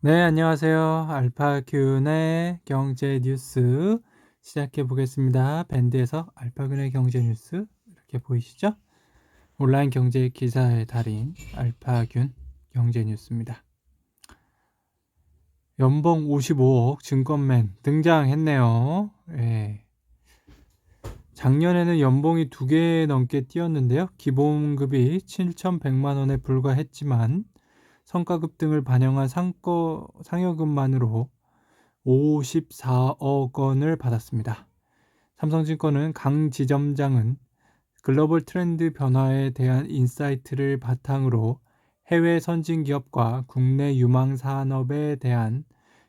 네, 안녕하세요. 알파균의 경제 뉴스 시작해 보겠습니다. 밴드에서 알파균의 경제 뉴스 이렇게 보이시죠? 온라인 경제 기사의 달인 알파균 경제 뉴스입니다. 연봉 55억 증권맨 등장했네요. 예. 작년에는 연봉이 2개 넘게 뛰었는데요. 기본급이 7,100만 원에 불과했지만 성과급 등을 반영한 상여금만으로 54억 원을 받았습니다. 삼성증권은 강 지점장은 글로벌 트렌드 변화에 대한 인사이트를 바탕으로 해외 선진 기업과 국내 유망 산업에 대한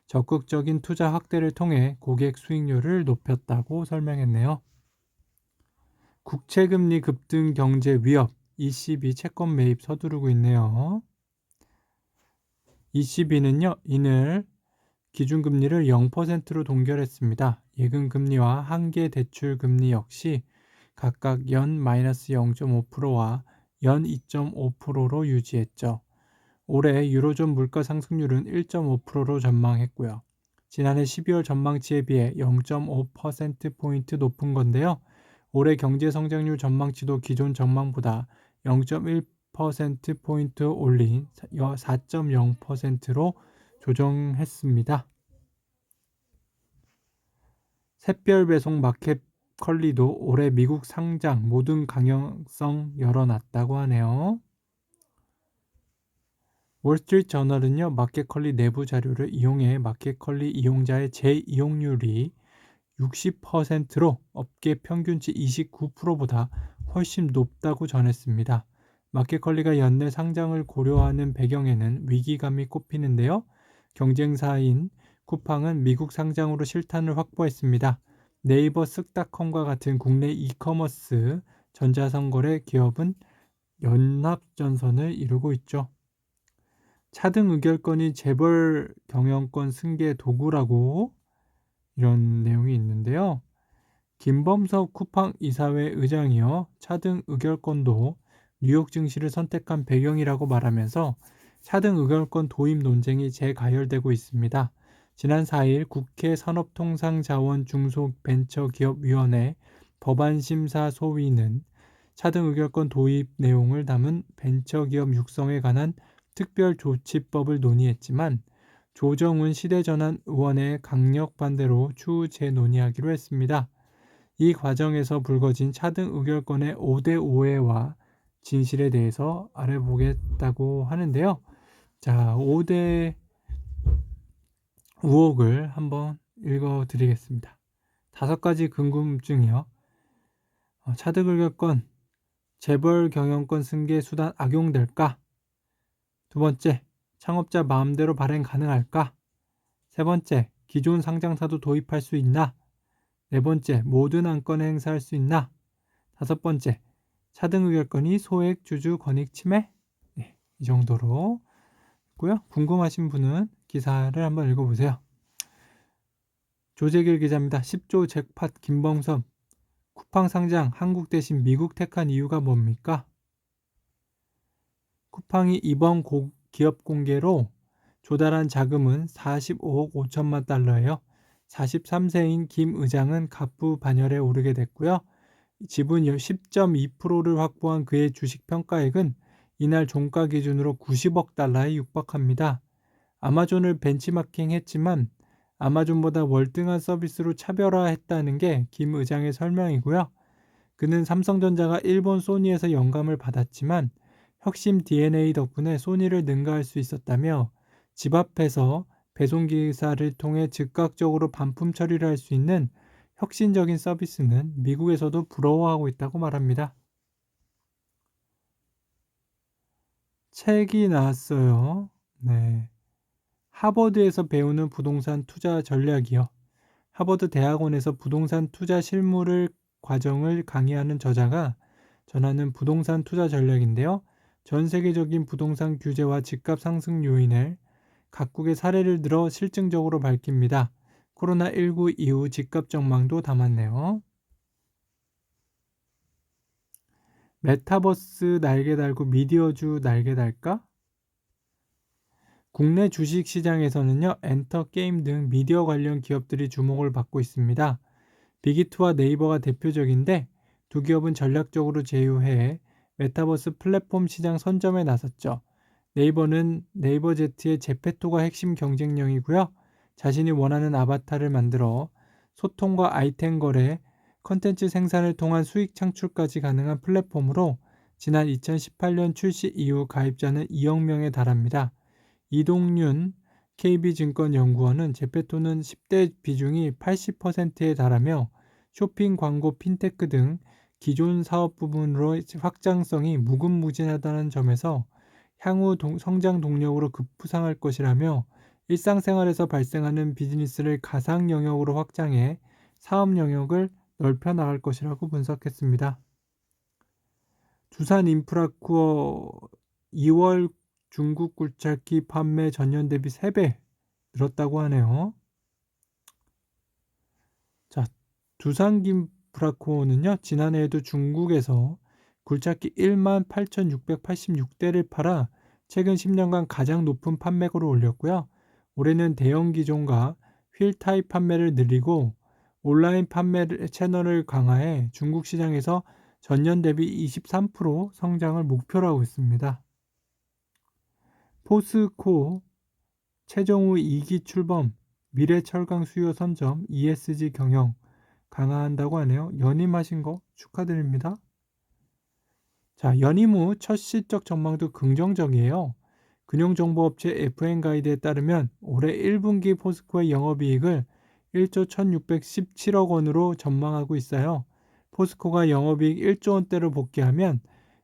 적극적인 투자 확대를 통해 고객 수익률을 높였다고 설명했네요. 국채금리 급등 경제 위협, ECB 채권 매입 서두르고 있네요. ECB는요, 이늘 기준금리를 0%로 동결했습니다. 예금금리와 한계 대출금리 역시 각각 연 마이너스 0.5%와 연 2.5%로 유지했죠. 올해 유로존 물가 상승률은 1.5%로 전망했고요. 지난해 12월 전망치에 비해 0.5%포인트 높은 건데요. 올해 경제 성장률 전망치도 기존 전망보다 0.1%포인트 올린 4.0%로 조정했습니다. 샛별 배송 마켓컬리도 올해 미국 상장 모든 가능성 열어놨다고 하네요. 월스트리트 저널은요, 마켓컬리 내부 자료를 이용해 마켓컬리 이용자의 재이용률이 60%로 업계 평균치 29%보다 훨씬 높다고 전했습니다. 마켓컬리가 연내 상장을 고려하는 배경에는 위기감이 꼽히는데요. 경쟁사인 쿠팡은 미국 상장으로 실탄을 확보했습니다. 네이버 쓱닷컴과 같은 국내 이커머스 전자상거래 기업은 연합전선을 이루고 있죠. 차등 의결권이 재벌 경영권 승계 도구라고 이런 내용이 있는데요. 김범석 쿠팡 이사회 의장이요. 차등 의결권도 뉴욕 증시를 선택한 배경이라고 말하면서 차등 의결권 도입 논쟁이 재가열되고 있습니다. 지난 4일 국회 산업통상자원 중소벤처기업위원회 법안심사소위는 차등 의결권 도입 내용을 담은 벤처기업 육성에 관한 특별조치법을 논의했지만 조정훈 시대전환 의원의 강력 반대로 추후 재논의하기로 했습니다. 이 과정에서 불거진 차등 의결권의 5대 오해와 진실에 대해서 알아보겠다고 하는데요. 자, 5대 의혹을 한번 읽어드리겠습니다. 5가지 궁금증이요. 차등 의결권, 재벌 경영권 승계 수단 악용될까? 두 번째, 창업자 마음대로 발행 가능할까? 세 번째, 기존 상장사도 도입할 수 있나? 네 번째, 모든 안건에 행사할 수 있나? 다섯 번째, 차등 의결권이 소액 주주 권익 침해? 네, 이 정도로 있고요. 궁금하신 분은 기사를 한번 읽어보세요. 조재길 기자입니다. 10조 잭팟 김범선 쿠팡 상장 한국 대신 미국 택한 이유가 뭡니까? 쿠팡이 이번 기업 공개로 조달한 자금은 45억 5천만 달러예요. 43세인 김 의장은 갑부 반열에 오르게 됐고요. 지분 10.2%를 확보한 그의 주식 평가액은 이날 종가 기준으로 90억 달러에 육박합니다. 아마존을 벤치마킹했지만 아마존보다 월등한 서비스로 차별화했다는 게 김 의장의 설명이고요. 그는 삼성전자가 일본 소니에서 영감을 받았지만 혁신 DNA 덕분에 소니를 능가할 수 있었다며 집 앞에서 배송기사를 통해 즉각적으로 반품 처리를 할 수 있는 혁신적인 서비스는 미국에서도 부러워하고 있다고 말합니다. 책이 나왔어요. 네. 하버드에서 배우는 부동산 투자 전략이요. 하버드 대학원에서 부동산 투자 실무를 과정을 강의하는 저자가 전하는 부동산 투자 전략인데요. 전 세계적인 부동산 규제와 집값 상승 요인을 각국의 사례를 들어 실증적으로 밝힙니다. 코로나19 이후 집값 전망도 담았네요. 메타버스 날개 달고 미디어주 날개 달까? 국내 주식 시장에서는요, 엔터, 게임 등 미디어 관련 기업들이 주목을 받고 있습니다. 비기트와 네이버가 대표적인데 두 기업은 전략적으로 제휴해 메타버스 플랫폼 시장 선점에 나섰죠. 네이버는 네이버제트의 제페토가 핵심 경쟁력이고요. 자신이 원하는 아바타를 만들어 소통과 아이템 거래, 컨텐츠 생산을 통한 수익 창출까지 가능한 플랫폼으로 지난 2018년 출시 이후 가입자는 2억 명에 달합니다. 이동윤 KB증권연구원은 제페토는 10대 비중이 80%에 달하며 쇼핑, 광고, 핀테크 등 기존 사업 부분으로 확장성이 무궁무진하다는 점에서 향후 성장 동력으로 급부상할 것이라며 일상생활에서 발생하는 비즈니스를 가상 영역으로 확장해 사업 영역을 넓혀 나갈 것이라고 분석했습니다. 두산인프라코어 2월 중국 굴착기 판매 전년 대비 3배 늘었다고 하네요. 자, 두산인프라코어는요, 지난해에도 중국에서 굴착기 18,686대를 팔아 최근 10년간 가장 높은 판매고를 올렸고요. 올해는 대형 기종과 휠 타입 판매를 늘리고 온라인 판매 채널을 강화해 중국 시장에서 전년 대비 23% 성장을 목표로 하고 있습니다. 포스코 최정우 2기 출범, 미래철강 수요 선점, ESG 경영 강화한다고 하네요. 연임하신 거 축하드립니다. 자, 연임 후 첫 실적 전망도 긍정적이에요. 금융정보업체 FN가이드에 따르면 올해 1분기 포스코의 영업이익을 1조 1617억 원으로 전망하고 있어요. 포스코가 영업이익 1조 원대로 복귀하면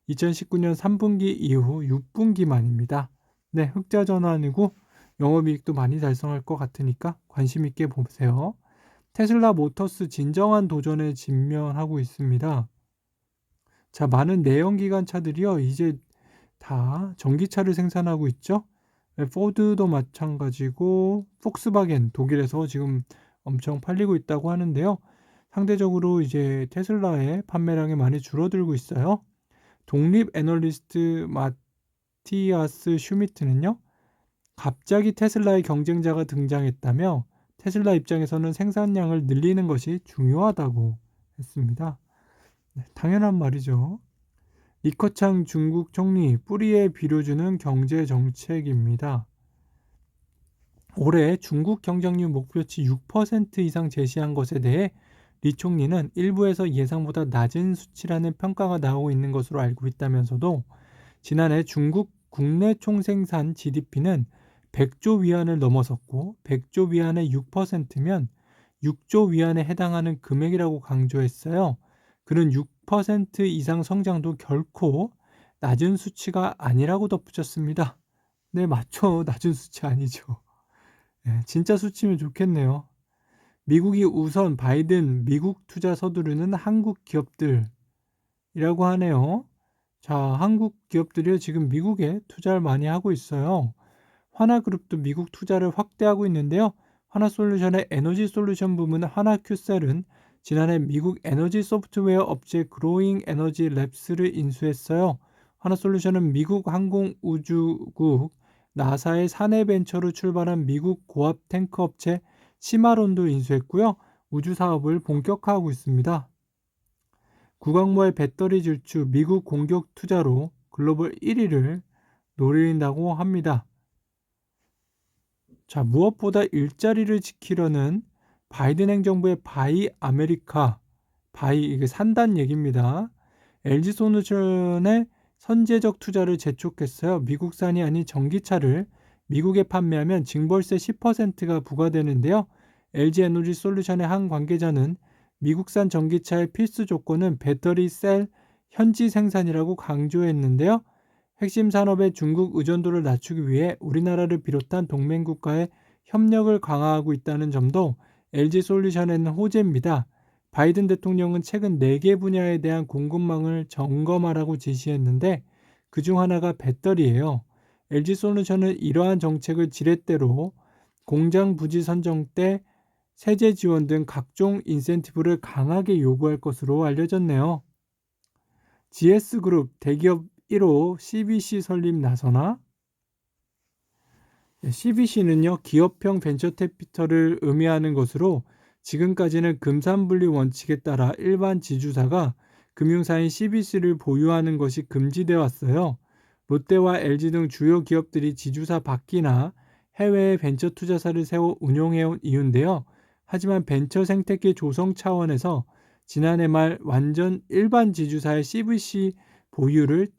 2019년 3분기 이후 6분기만입니다. 네, 흑자 전환이고 영업이익도 많이 달성할 것 같으니까 관심 있게 보세요. 테슬라 모터스 진정한 도전에 직면하고 있습니다. 자, 많은 내연기관 차들이요, 이제 다 전기차를 생산하고 있죠. 포드도 마찬가지고 폭스바겐 독일에서 지금 엄청 팔리고 있다고 하는데요. 상대적으로 이제 테슬라의 판매량이 많이 줄어들고 있어요. 독립 애널리스트 마티아스 슈미트는요, 갑자기 테슬라의 경쟁자가 등장했다며 테슬라 입장에서는 생산량을 늘리는 것이 중요하다고 했습니다. 네, 당연한 말이죠. 리커창 중국 총리 뿌리에 비료 주는 경제 정책입니다. 올해 중국 경쟁률 목표치 6% 이상 제시한 것에 대해 리 총리는 일부에서 예상보다 낮은 수치라는 평가가 나오고 있는 것으로 알고 있다면서도 지난해 중국 국내 총생산 GDP는 100조 위안을 넘어섰고 100조 위안의 6%면 6조 위안에 해당하는 금액이라고 강조했어요. 그는 6% 이상 성장도 결코 낮은 수치가 아니라고 덧붙였습니다. 네, 맞죠. 낮은 수치 아니죠. 네, 진짜 수치면 좋겠네요. 미국이 우선 바이든 미국 투자 서두르는 한국 기업들이라고 하네요. 자, 한국 기업들이 지금 미국에 투자를 많이 하고 있어요. 하나그룹도 미국 투자를 확대하고 있는데요. 하나솔루션의 에너지 솔루션 부문 하나큐셀은 지난해 미국 에너지 소프트웨어 업체 그로잉 에너지 랩스를 인수했어요. 하나솔루션은 미국 항공우주국 나사의 사내벤처로 출발한 미국 고압 탱크 업체 시마론도 인수했고요. 우주 사업을 본격화하고 있습니다. 구강모의 배터리 질주 미국 공격 투자로 글로벌 1위를 노린다고 합니다. 자, 무엇보다 일자리를 지키려는 바이든 행정부의 바이 아메리카, 이게 산단 얘기입니다. LG솔루션의 선제적 투자를 재촉했어요. 미국산이 아닌 전기차를 미국에 판매하면 징벌세 10%가 부과되는데요. LG에너지솔루션의 한 관계자는 미국산 전기차의 필수 조건은 배터리 셀 현지 생산이라고 강조했는데요. 핵심 산업의 중국 의존도를 낮추기 위해 우리나라를 비롯한 동맹국가의 협력을 강화하고 있다는 점도 LG솔루션에는 호재입니다. 바이든 대통령은 최근 4개 분야에 대한 공급망을 점검하라고 지시했는데 그중 하나가 배터리예요. LG솔루션은 이러한 정책을 지렛대로 공장 부지 선정 때 세제 지원 등 각종 인센티브를 강하게 요구할 것으로 알려졌네요. GS그룹 대기업 1호 CBC 설립 나서나? CBC는요, 기업형 벤처 캐피털을 의미하는 것으로 지금까지는 금산분리 원칙에 따라 일반 지주사가 금융사인 CBC를 보유하는 것이 금지되어 왔어요. 롯데와 LG 등 주요 기업들이 지주사 밖이나 해외에 벤처 투자사를 세워 운용해온 이유인데요. 하지만 벤처 생태계 조성 차원에서 지난해 말 완전 일반 지주사의 CBC 보유를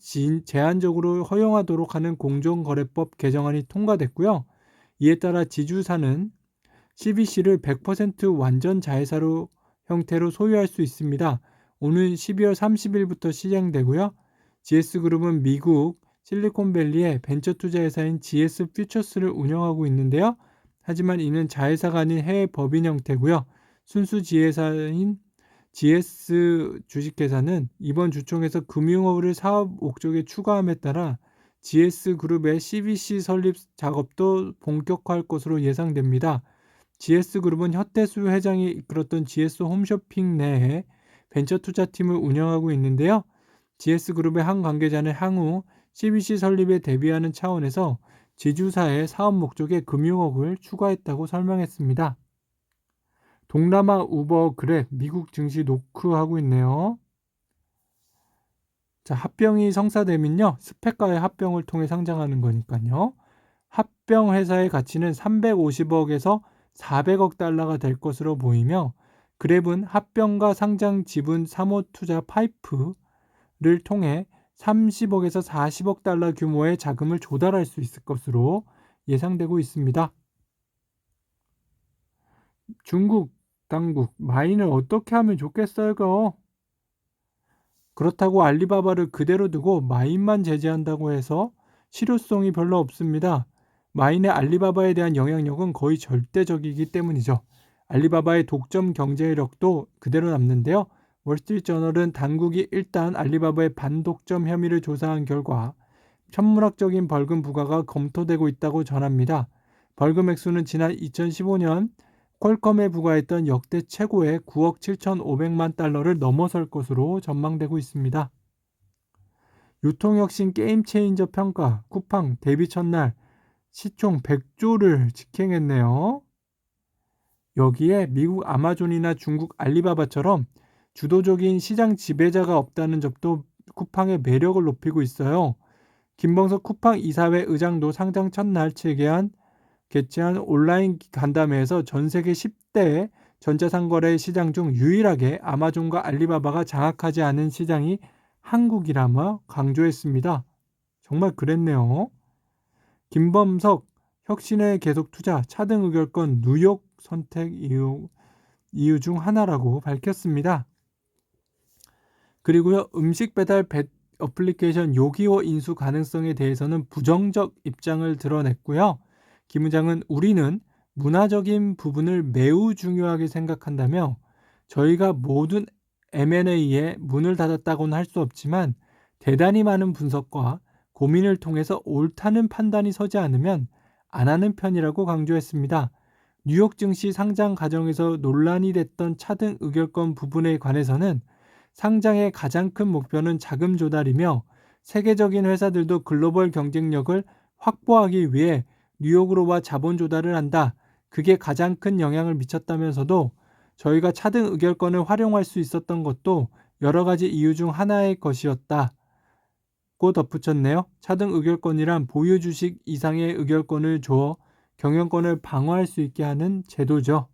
제한적으로 허용하도록 하는 공정거래법 개정안이 통과됐고요. 이에 따라 지주사는 CBC를 100% 완전 자회사로 형태로 소유할 수 있습니다. 오는 12월 30일부터 시행되고요. GS그룹은 미국 실리콘밸리의 벤처 투자 회사인 GS 퓨처스를 운영하고 있는데요. 하지만 이는 자회사가 아닌 해외 법인 형태고요. 순수 지회사인 GS 주식회사는 이번 주총에서 금융업을 사업 목적에 추가함에 따라 GS그룹의 CBC 설립 작업도 본격화할 것으로 예상됩니다. GS그룹은 혀태수 회장이 이끌었던 GS 홈쇼핑 내에 벤처 투자팀을 운영하고 있는데요. GS그룹의 한 관계자는 향후 CBC 설립에 대비하는 차원에서 지주사의 사업 목적에 금융업을 추가했다고 설명했습니다. 동남아 우버 그랩 미국 증시 노크하고 있네요. 자, 합병이 성사되면요. 스펙과의 합병을 통해 상장하는 거니까요. 합병 회사의 가치는 350억에서 400억 달러가 될 것으로 보이며 그랩은 합병과 상장 지분 사모 투자 파이프를 통해 30억에서 40억 달러 규모의 자금을 조달할 수 있을 것으로 예상되고 있습니다. 중국 당국 마인을 어떻게 하면 좋겠어요? 그렇다고 알리바바를 그대로 두고 마인만 제재한다고 해서 실효성이 별로 없습니다. 마인의 알리바바에 대한 영향력은 거의 절대적이기 때문이죠. 알리바바의 독점 경제력도 그대로 남는데요. 월스트리트저널은 당국이 일단 알리바바의 반독점 혐의를 조사한 결과 천문학적인 벌금 부과가 검토되고 있다고 전합니다. 벌금 액수는 지난 2015년 퀄컴에 부과했던 역대 최고의 9억 7,500만 달러를 넘어설 것으로 전망되고 있습니다. 유통혁신 게임체인저 평가 쿠팡 데뷔 첫날 시총 100조를 직행했네요. 여기에 미국 아마존이나 중국 알리바바처럼 주도적인 시장 지배자가 없다는 점도 쿠팡의 매력을 높이고 있어요. 김범석 쿠팡 이사회 의장도 상장 첫날 개최한 온라인 간담회에서 전 세계 10대 전자상거래 시장 중 유일하게 아마존과 알리바바가 장악하지 않은 시장이 한국이라며 강조했습니다. 정말 그랬네요. 김범석 혁신에 계속 투자 차등 의결권 뉴욕 선택 이유 중 하나라고 밝혔습니다. 그리고요, 음식 배달 어플리케이션 요기워 인수 가능성에 대해서는 부정적 입장을 드러냈고요. 김 의장은 우리는 문화적인 부분을 매우 중요하게 생각한다며 저희가 모든 M&A에 문을 닫았다고는 할 수 없지만 대단히 많은 분석과 고민을 통해서 옳다는 판단이 서지 않으면 안 하는 편이라고 강조했습니다. 뉴욕 증시 상장 과정에서 논란이 됐던 차등 의결권 부분에 관해서는 상장의 가장 큰 목표는 자금 조달이며 세계적인 회사들도 글로벌 경쟁력을 확보하기 위해 뉴욕으로와 자본 조달을 한다. 그게 가장 큰 영향을 미쳤다면서도 저희가 차등 의결권을 활용할 수 있었던 것도 여러 가지 이유 중 하나의 것이었다고 덧붙였네요. 차등 의결권이란 보유 주식 이상의 의결권을 줘 경영권을 방어할 수 있게 하는 제도죠.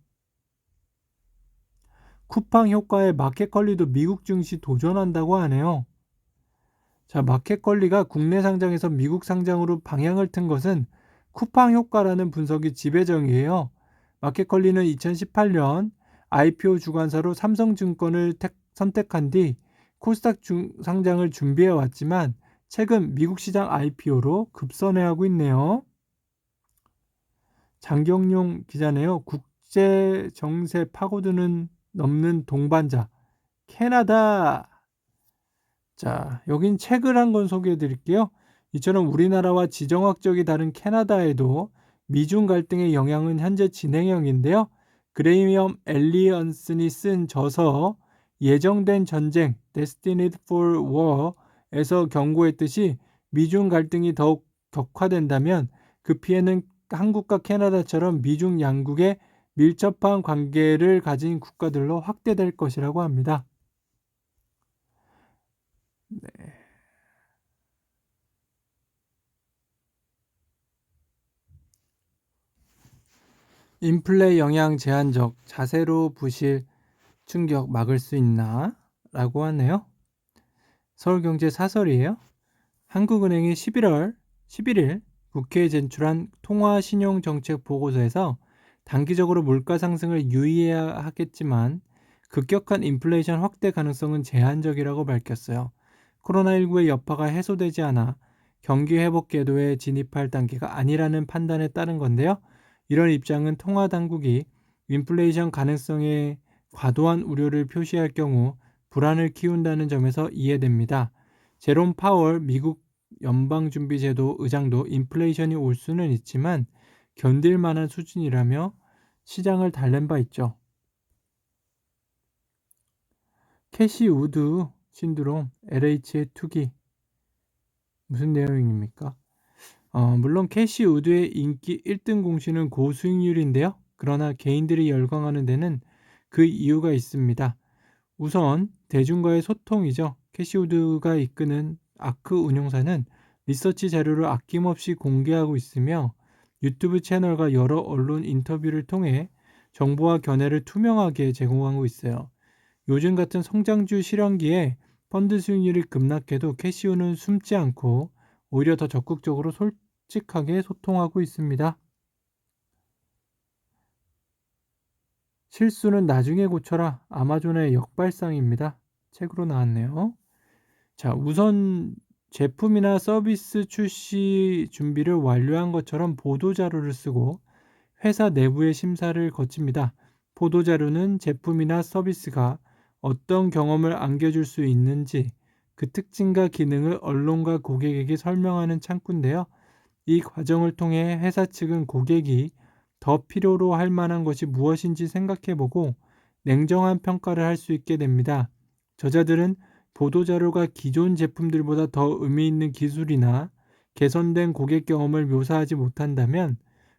쿠팡 효과의 마켓컬리도 미국 증시 도전한다고 하네요. 자, 마켓컬리가 국내 상장에서 미국 상장으로 방향을 튼 것은 쿠팡 효과라는 분석이 지배적이에요. 마켓컬리는 2018년 IPO 주관사로 삼성증권을 선택한 뒤 코스닥 상장을 준비해 왔지만 최근 미국 시장 IPO로 급선회하고 있네요. 장경용 기자네요. 국제 정세 파고드는 넘는 동반자 캐나다. 자, 여긴 책을 한 권 소개해 드릴게요. 이처럼 우리나라와 지정학적이 다른 캐나다에도 미중 갈등의 영향은 현재 진행형인데요. 그레이엄 엘리언슨이 쓴 저서 예정된 전쟁 Destined for War에서 경고했듯이 미중 갈등이 더욱 격화된다면 그 피해는 한국과 캐나다처럼 미중 양국의 밀접한 관계를 가진 국가들로 확대될 것이라고 합니다. 인플레 영향 제한적, 자세로 부실 충격 막을 수 있나? 라고 하네요. 서울경제 사설이에요. 한국은행이 11일 국회에 제출한 통화신용정책 보고서에서 단기적으로 물가 상승을 유의해야 하겠지만 급격한 인플레이션 확대 가능성은 제한적이라고 밝혔어요. 코로나19의 여파가 해소되지 않아 경기 회복 궤도에 진입할 단계가 아니라는 판단에 따른 건데요. 이런 입장은 통화당국이 인플레이션 가능성에 과도한 우려를 표시할 경우 불안을 키운다는 점에서 이해됩니다. 제롬 파월 미국 연방준비제도 의장도 인플레이션이 올 수는 있지만 견딜 만한 수준이라며 시장을 달랜 바 있죠. 캐시 우드 신드롬, LH의 투기. 무슨 내용입니까? 물론 캐시 우드의 인기 1등 공신은 고수익률인데요. 그러나 개인들이 열광하는 데는 그 이유가 있습니다. 우선 대중과의 소통이죠. 캐시 우드가 이끄는 아크 운용사는 리서치 자료를 아낌없이 공개하고 있으며 유튜브 채널과 여러 언론 인터뷰를 통해 정보와 견해를 투명하게 제공하고 있어요. 요즘 같은 성장주 실현기에 펀드 수익률이 급락해도 캐시우는 숨지 않고 오히려 더 적극적으로 솔직하게 소통하고 있습니다. 실수는 나중에 고쳐라. 아마존의 역발상입니다. 책으로 나왔네요. 자, 우선 제품이나 서비스 출시 준비를 완료한 것처럼 보도자료를 쓰고 회사 내부의 심사를 거칩니다. 보도자료는 제품이나 서비스가 어떤 경험을 안겨줄 수 있는지 그 특징과 기능을 언론과 고객에게 설명하는 창구인데요. 이 과정을 통해 회사 측은 고객이 더 필요로 할 만한 것이 무엇인지 생각해보고 냉정한 평가를 할 수 있게 됩니다. 저자들은 보도자료가 기존 제품들보다 더 의미 있는 기술이나 개선된 고객 경험을 묘사하지 못한다면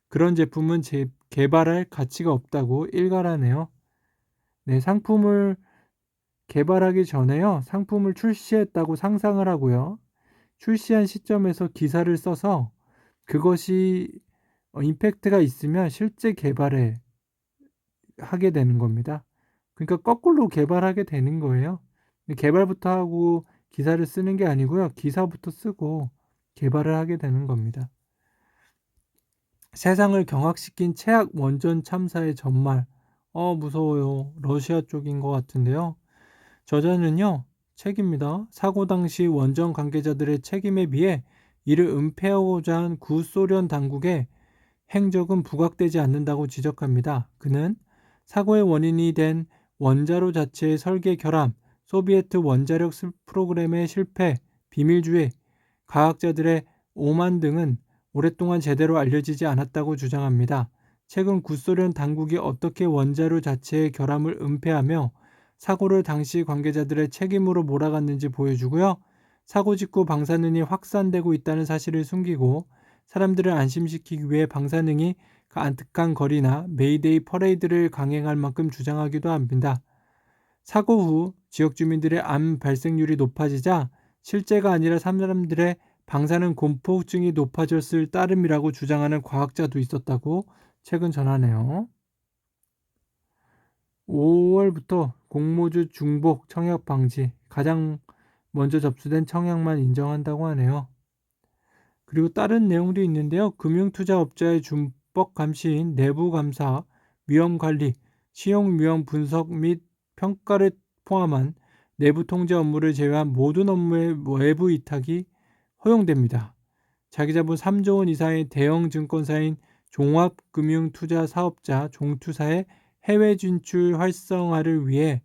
그런 제품은 개발할 가치가 없다고 일갈하네요. 네, 상품을 개발하기 전에요. 상품을 출시했다고 상상을 하고요. 출시한 시점에서 기사를 써서 그것이 임팩트가 있으면 실제 개발에 하게 되는 겁니다. 그러니까 거꾸로 개발하게 되는 거예요. 개발부터 하고 기사를 쓰는 게 아니고요. 기사부터 쓰고 개발을 하게 되는 겁니다. 세상을 경악시킨 최악 원전 참사의 전말. 무서워요. 러시아 쪽인 것 같은데요. 저자는요, 책입니다. 사고 당시 원전 관계자들의 책임에 비해 이를 은폐하고자 한 구소련 당국의 행적은 부각되지 않는다고 지적합니다. 그는 사고의 원인이 된 원자로 자체의 설계 결함, 소비에트 원자력 프로그램의 실패, 비밀주의, 과학자들의 오만 등은 오랫동안 제대로 알려지지 않았다고 주장합니다. 최근 구소련 당국이 어떻게 원자로 자체의 결함을 은폐하며 사고를 당시 관계자들의 책임으로 몰아갔는지 보여주고요. 사고 직후 방사능이 확산되고 있다는 사실을 숨기고 사람들을 안심시키기 위해 방사능이 가득한 거리나 메이데이 퍼레이드를 강행할 만큼 주장하기도 합니다. 사고 후 지역 주민들의 암 발생률이 높아지자 실제가 아니라 사람들의 방사능 공포증이 높아졌을 따름이라고 주장하는 과학자도 있었다고 최근 전하네요. 5월부터 공모주 중복 청약 방지, 가장 먼저 접수된 청약만 인정한다고 하네요. 그리고 다른 내용도 있는데요. 금융투자업자의 준법 감시인 내부 감사, 위험 관리, 신용 위험 분석 및 평가를 포함한 내부 통제 업무를 제외한 모든 업무의 외부 위탁이 허용됩니다. 자기자본 3조 원 이상의 대형 증권사인 종합금융투자사업자 종투사의 해외 진출 활성화를 위해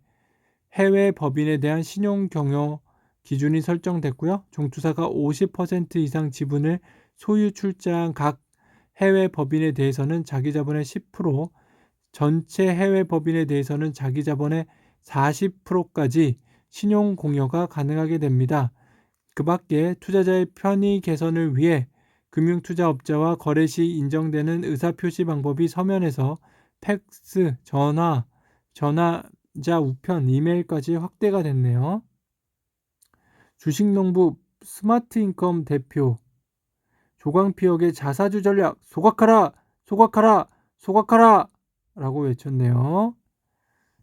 해외 법인에 대한 신용 경영 기준이 설정됐고요. 종투사가 50% 이상 지분을 소유 출자한 각 해외 법인에 대해서는 자기자본의 10%, 전체 해외 법인에 대해서는 자기자본의 40%까지 신용 공여가 가능하게 됩니다. 그 밖에 투자자의 편의 개선을 위해 금융투자업자와 거래 시 인정되는 의사표시 방법이 서면에서 팩스, 전화자 우편, 이메일까지 확대가 됐네요. 주식농부 스마트인컴 대표 조광피역의 자사주 전략 소각하라! 소각하라! 소각하라! 라고 외쳤네요.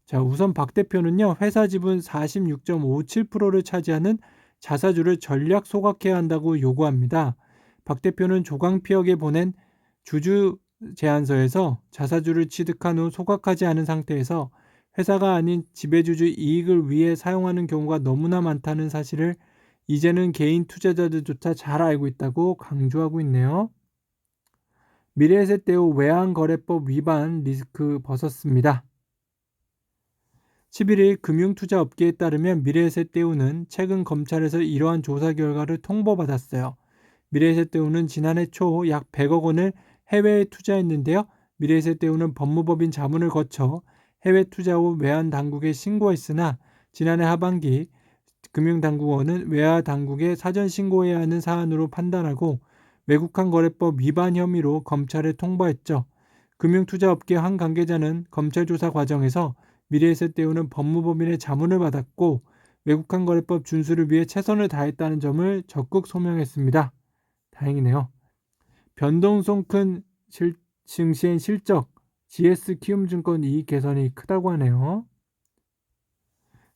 자, 우선 박 대표는요, 회사 지분 46.57%를 차지하는 자사주를 전략 소각해야 한다고 요구합니다. 박 대표는 조광피역에 보낸 주주 제안서에서 자사주를 취득한 후 소각하지 않은 상태에서 회사가 아닌 지배주주 이익을 위해 사용하는 경우가 너무나 많다는 사실을 이제는 개인 투자자들조차 잘 알고 있다고 강조하고 있네요. 미래에셋대우 외환거래법 위반 리스크 벗었습니다. 11일 금융투자업계에 따르면 미래에셋대우는 최근 검찰에서 이러한 조사 결과를 통보받았어요. 미래에셋대우는 지난해 초 약 100억 원을 해외에 투자했는데요. 미래에셋대우는 법무법인 자문을 거쳐 해외 투자 후 외환당국에 신고했으나 지난해 하반기 금융당국원은 외화당국에 사전 신고해야 하는 사안으로 판단하고 외국환 거래법 위반 혐의로 검찰에 통보했죠. 금융투자업계 한 관계자는 검찰 조사 과정에서 미래에셋대우는 법무법인의 자문을 받았고 외국환 거래법 준수를 위해 최선을 다했다는 점을 적극 소명했습니다. 다행이네요. 변동성 큰 증시엔 실적, GS키움증권 이익 개선이 크다고 하네요.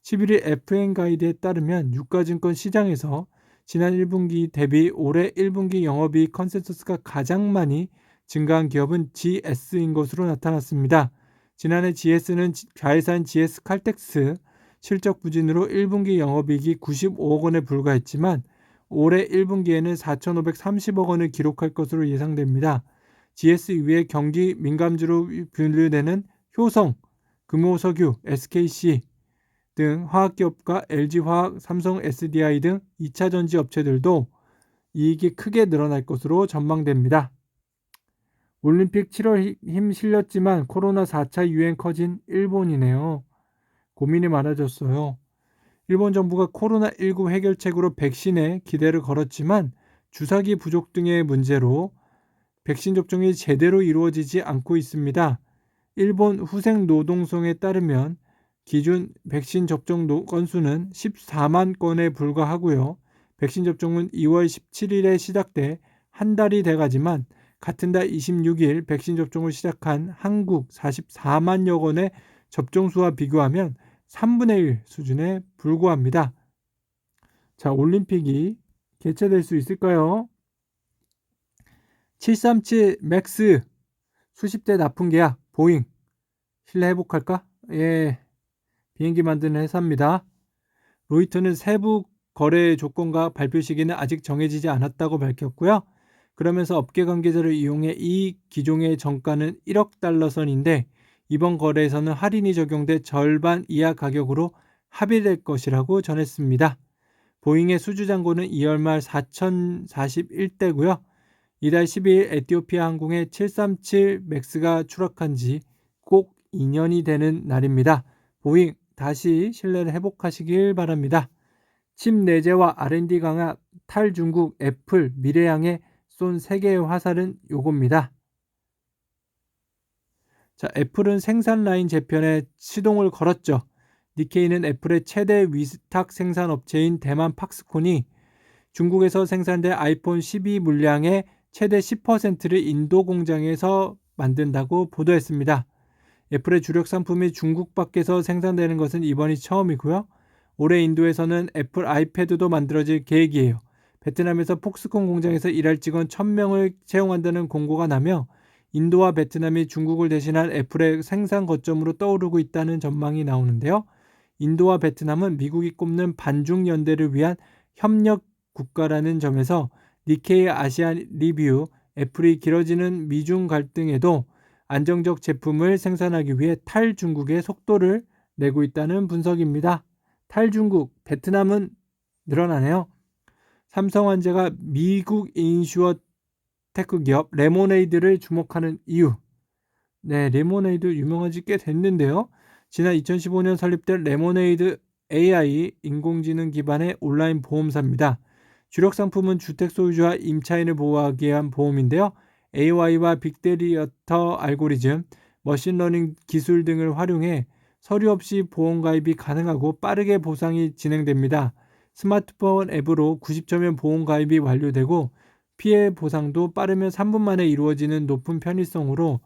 11일 FN 가이드에 따르면 유가증권 시장에서 지난 1분기 대비 올해 1분기 영업이익 컨센서스가 가장 많이 증가한 기업은 GS인 것으로 나타났습니다. 지난해 GS는 자회사인 GS 칼텍스 실적 부진으로 1분기 영업이익이 95억 원에 불과했지만 올해 1분기에는 4,530억 원을 기록할 것으로 예상됩니다. GS 이외에 경기 민감주로 분류되는 효성, 금호석유, SKC 등 화학기업과 LG화학, 삼성 SDI 등 2차전지 업체들도 이익이 크게 늘어날 것으로 전망됩니다. 올림픽 7월 힘 실렸지만 코로나 4차 유행 커진 일본이네요. 고민이 많아졌어요. 일본 정부가 코로나19 해결책으로 백신에 기대를 걸었지만 주사기 부족 등의 문제로 백신 접종이 제대로 이루어지지 않고 있습니다. 일본 후생노동성에 따르면 기준 백신 접종 건수는 14만 건에 불과하고요. 백신 접종은 2월 17일에 시작돼 한 달이 돼가지만 같은 달 26일 백신 접종을 시작한 한국 44만여 건의 접종 수와 비교하면 3분의 1 수준에 불과합니다. 자, 올림픽이 개최될 수 있을까요? 737 맥스 수십 대 납품 계약 보잉 신뢰 회복할까? 예, 비행기 만드는 회사입니다. 로이터는 세부 거래 조건과 발표 시기는 아직 정해지지 않았다고 밝혔고요. 그러면서 업계 관계자를 이용해 이 기종의 정가는 1억 달러 선인데 이번 거래에서는 할인이 적용돼 절반 이하 가격으로 합의될 것이라고 전했습니다. 보잉의 수주잔고는 2월 말 4,041대고요. 이달 12일 에티오피아 항공의 737 맥스가 추락한 지 꼭 2년이 되는 날입니다. 보잉 다시 신뢰를 회복하시길 바랍니다. 칩 내재와 R&D 강화, 탈중국, 애플, 미래향에 쏜 세계의 화살은 요겁니다. 자, 애플은 생산 라인 재편에 시동을 걸었죠. 니케이는 애플의 최대 위탁 생산 업체인 대만 팍스콘이 중국에서 생산된 아이폰 12 물량의 최대 10%를 인도 공장에서 만든다고 보도했습니다. 애플의 주력 상품이 중국 밖에서 생산되는 것은 이번이 처음이고요. 올해 인도에서는 애플 아이패드도 만들어질 계획이에요. 베트남에서 폭스콘 공장에서 일할 직원 1,000명을 채용한다는 공고가 나며 인도와 베트남이 중국을 대신한 애플의 생산 거점으로 떠오르고 있다는 전망이 나오는데요. 인도와 베트남은 미국이 꼽는 반중 연대를 위한 협력 국가라는 점에서 니케이 아시안 리뷰, 애플이 길어지는 미중 갈등에도 안정적 제품을 생산하기 위해 탈중국의 속도를 내고 있다는 분석입니다. 탈중국, 베트남은 늘어나네요. 삼성화재가 미국 인슈어 테크 기업 레모네이드를 주목하는 이유. 네, 레모네이드 유명한 지 꽤 됐는데요. 지난 2015년 설립된 레모네이드 AI 인공지능 기반의 온라인 보험사입니다. 주력 상품은 주택 소유주와 임차인을 보호하기 위한 보험인데요. AI와 빅데이터 알고리즘, 머신러닝 기술 등을 활용해 서류 없이 보험 가입이 가능하고 빠르게 보상이 진행됩니다. 스마트폰 앱으로 90초면 보험 가입이 완료되고 피해 보상도 빠르면 3분 만에 이루어지는 높은 편의성으로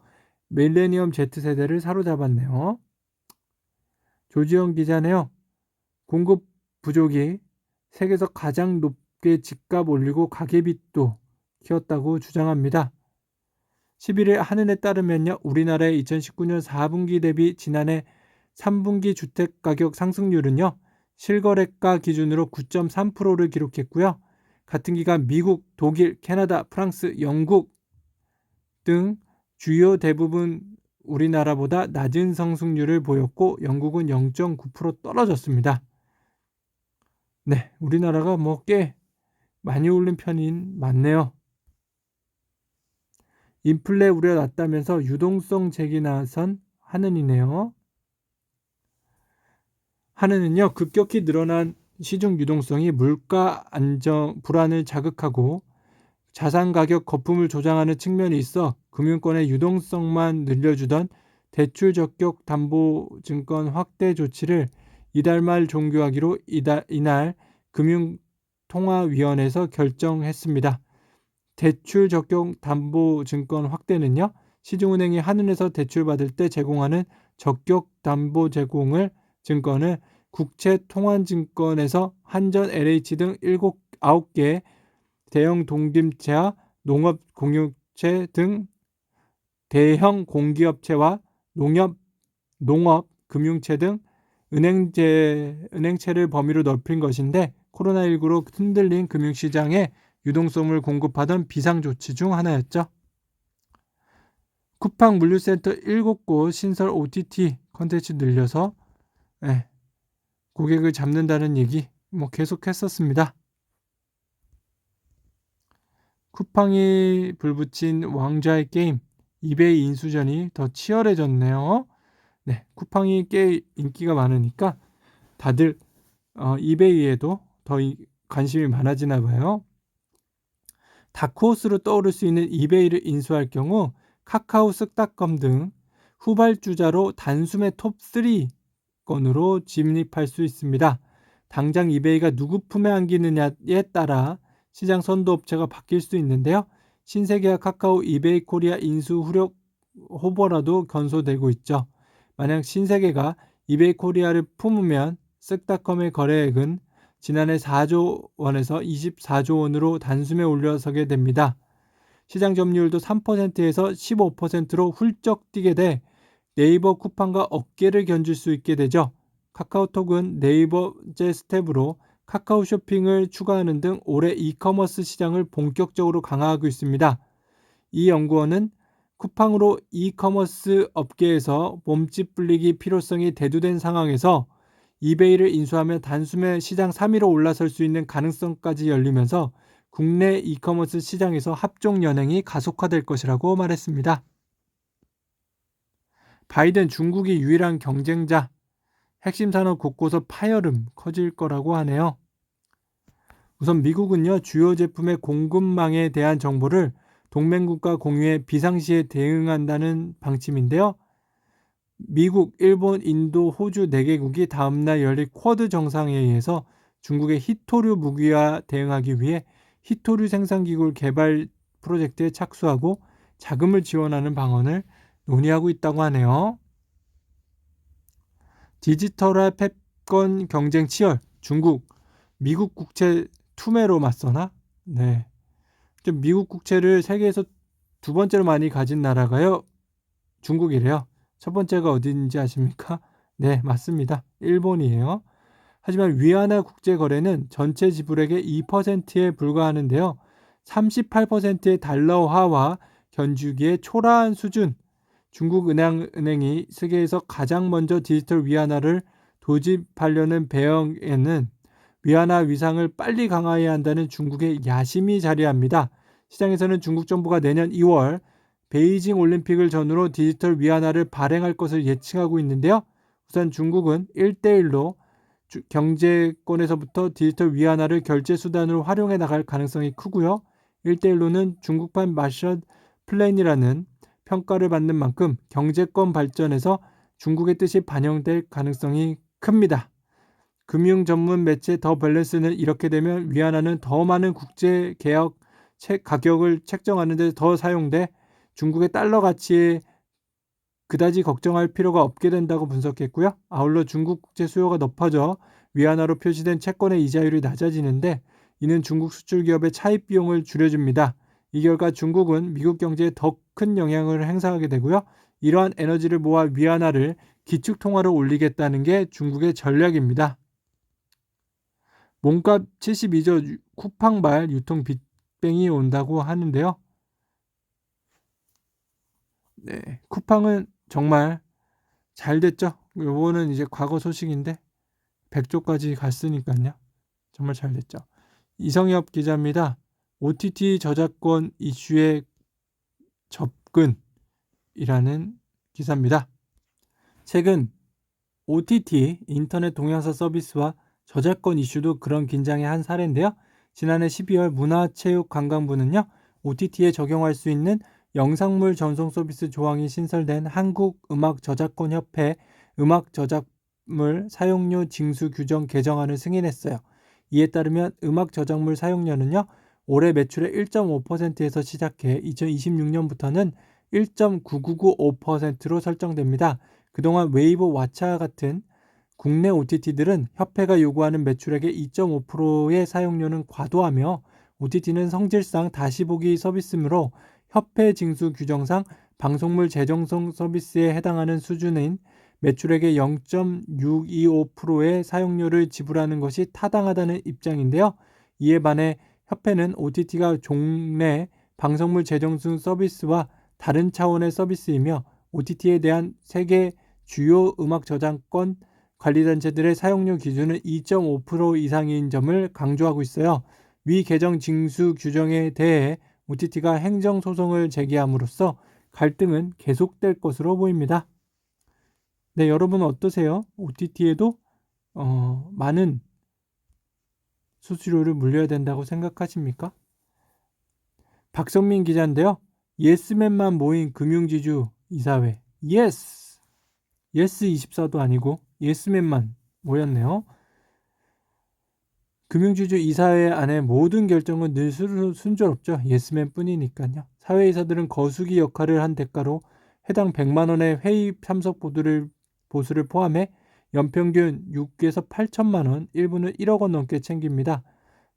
밀레니엄 Z세대를 사로잡았네요. 조지영 기자네요. 공급 부족이 세계에서 가장 높게 집값 올리고 가계빚도 키웠다고 주장합니다. 11일 한은에 따르면요. 우리나라의 2019년 4분기 대비 지난해 3분기 주택가격 상승률은요. 실거래가 기준으로 9.3%를 기록했고요. 같은 기간 미국, 독일, 캐나다, 프랑스, 영국 등 주요 대부분 우리나라보다 낮은 상승률을 보였고 영국은 0.9% 떨어졌습니다. 네, 우리나라가 꽤 많이 오른 편인 맞네요. 인플레 우려 낮다면서 유동성 재기 나선 한은이네요. 한은은요, 급격히 늘어난 시중 유동성이 물가 안정 불안을 자극하고 자산 가격 거품을 조장하는 측면이 있어 금융권의 유동성만 늘려주던 대출 적격 담보증권 확대 조치를 이달 말 종료하기로 이날 금융통화위원회에서 결정했습니다. 대출 적격 담보증권 확대는요. 시중은행이 한은에서 대출받을 때 제공하는 적격 담보 제공을 증권을 국채통화증권에서 한전, LH 등 9개 대형 동김체와 농업공유체 등 대형 공기업체와 농업금융체 등 은행체를 범위로 넓힌 것인데 코로나19로 흔들린 금융시장에 유동성을 공급하던 비상조치 중 하나였죠. 쿠팡 물류센터 7곳 신설 OTT 컨텐츠 늘려서 고객을 잡는다는 얘기 계속 했었습니다. 쿠팡이 불붙인 왕좌의 게임 이베이 인수전이 더 치열해졌네요. 네, 쿠팡이 꽤 인기가 많으니까 다들 이베이에도 더 관심이 많아지나 봐요. 다크호스로 떠오를 수 있는 이베이를 인수할 경우 카카오 쓱닷컴 등 후발주자로 단숨에 톱3건으로 진입할 수 있습니다. 당장 이베이가 누구 품에 안기느냐에 따라 시장 선도업체가 바뀔 수 있는데요. 신세계와 카카오, 이베이 코리아 인수 후력 후보라도 견소되고 있죠. 만약 신세계가 이베이 코리아를 품으면 쓱닷컴의 거래액은 지난해 4조 원에서 24조 원으로 단숨에 올라서게 됩니다. 시장 점유율도 3%에서 15%로 훌쩍 뛰게 돼 네이버 쿠팡과 어깨를 견줄 수 있게 되죠. 카카오톡은 네이버제 스텝으로 카카오 쇼핑을 추가하는 등 올해 이커머스 시장을 본격적으로 강화하고 있습니다. 이 연구원은 쿠팡으로 이커머스 업계에서 몸집 불리기 필요성이 대두된 상황에서 이베이를 인수하면 단숨에 시장 3위로 올라설 수 있는 가능성까지 열리면서 국내 이커머스 시장에서 합종 연행이 가속화될 것이라고 말했습니다. 바이든 중국이 유일한 경쟁자, 핵심 산업 곳곳서 파열음 커질 거라고 하네요. 우선 미국은요, 주요 제품의 공급망에 대한 정보를 동맹국가 공유에 비상시에 대응한다는 방침인데요. 미국, 일본, 인도, 호주 4개국이 다음날 열릴 쿼드 정상회의에서 중국의 히토류 무기와 대응하기 위해 히토류 생산기구 개발 프로젝트에 착수하고 자금을 지원하는 방안을 논의하고 있다고 하네요. 디지털화 패권 경쟁 치열, 중국, 미국 국채 투매로 맞서나? 네. 미국 국채를 세계에서 두 번째로 많이 가진 나라가요, 중국이래요. 첫 번째가 어딘지 아십니까? 네, 맞습니다. 일본이에요. 하지만 위안화 국제 거래는 전체 지불액의 2%에 불과하는데요. 38%의 달러화와 견주기에 초라한 수준. 중국 은행이 세계에서 가장 먼저 디지털 위안화를 도입하려는 배경에는 위안화 위상을 빨리 강화해야 한다는 중국의 야심이 자리합니다. 시장에서는 중국 정부가 내년 2월 베이징 올림픽을 전후로 디지털 위안화를 발행할 것을 예측하고 있는데요. 우선 중국은 1대1로 경제권에서부터 디지털 위안화를 결제 수단으로 활용해 나갈 가능성이 크고요. 1대1로는 중국판 마셜 플랜이라는 평가를 받는 만큼 경제권 발전에서 중국의 뜻이 반영될 가능성이 큽니다. 금융 전문 매체 더 밸런스는 이렇게 되면 위안화는 더 많은 국제 개혁 가격을 책정하는 데 더 사용돼 중국의 달러 가치에 그다지 걱정할 필요가 없게 된다고 분석했고요. 아울러 중국 국제 수요가 높아져 위안화로 표시된 채권의 이자율이 낮아지는데 이는 중국 수출 기업의 차입 비용을 줄여줍니다. 이 결과 중국은 미국 경제에 더 큰 영향을 행사하게 되고요. 이러한 에너지를 모아 위안화를 기축통화로 올리겠다는 게 중국의 전략입니다. 몸값 72조 쿠팡발 유통 빅뱅이 온다고 하는데요. 네, 쿠팡은 정말 잘 됐죠. 요거는 이제 과거 소식인데 100조까지 갔으니까요. 정말 잘 됐죠. 이성엽 기자입니다. OTT 저작권 이슈의 접근이라는 기사입니다. 최근 OTT 인터넷 동영상 서비스와 저작권 이슈도 그런 긴장의 한 사례인데요. 지난해 12월 문화체육관광부는요. OTT에 적용할 수 있는 영상물 전송 서비스 조항이 신설된 한국음악저작권협회 음악저작물 사용료 징수 규정 개정안을 승인했어요. 이에 따르면 음악저작물 사용료는요. 올해 매출의 1.5%에서 시작해 2026년부터는 1.9995%로 설정됩니다. 그동안 웨이브, 왓챠 같은 국내 OTT들은 협회가 요구하는 매출액의 2.5%의 사용료는 과도하며 OTT는 성질상 다시 보기 서비스이므로 협회 징수 규정상 방송물 재정성 서비스에 해당하는 수준인 매출액의 0.625%의 사용료를 지불하는 것이 타당하다는 입장인데요. 이에 반해 협회는 OTT가 종래 방송물 재정성 서비스와 다른 차원의 서비스이며 OTT에 대한 세계 주요 음악 저작권 관리단체들의 사용료 기준은 2.5% 이상인 점을 강조하고 있어요. 위 개정 징수 규정에 대해 OTT가 행정소송을 제기함으로써 갈등은 계속될 것으로 보입니다. 네, 여러분 어떠세요? OTT에도 많은 수수료를 물려야 된다고 생각하십니까? 박성민 기자인데요. 예스맨만 모인 금융지주 이사회. 예스24도 아니고 예스맨만 모였네요. 금융지주 이사회 안에 모든 결정은 늘 순조롭죠. 예스맨 뿐이니까요. 사회이사들은 거수기 역할을 한 대가로 해당 100만 원의 회의 참석 보수를 포함해 연평균 6에서 8천만 원, 일부는 1억 원 넘게 챙깁니다.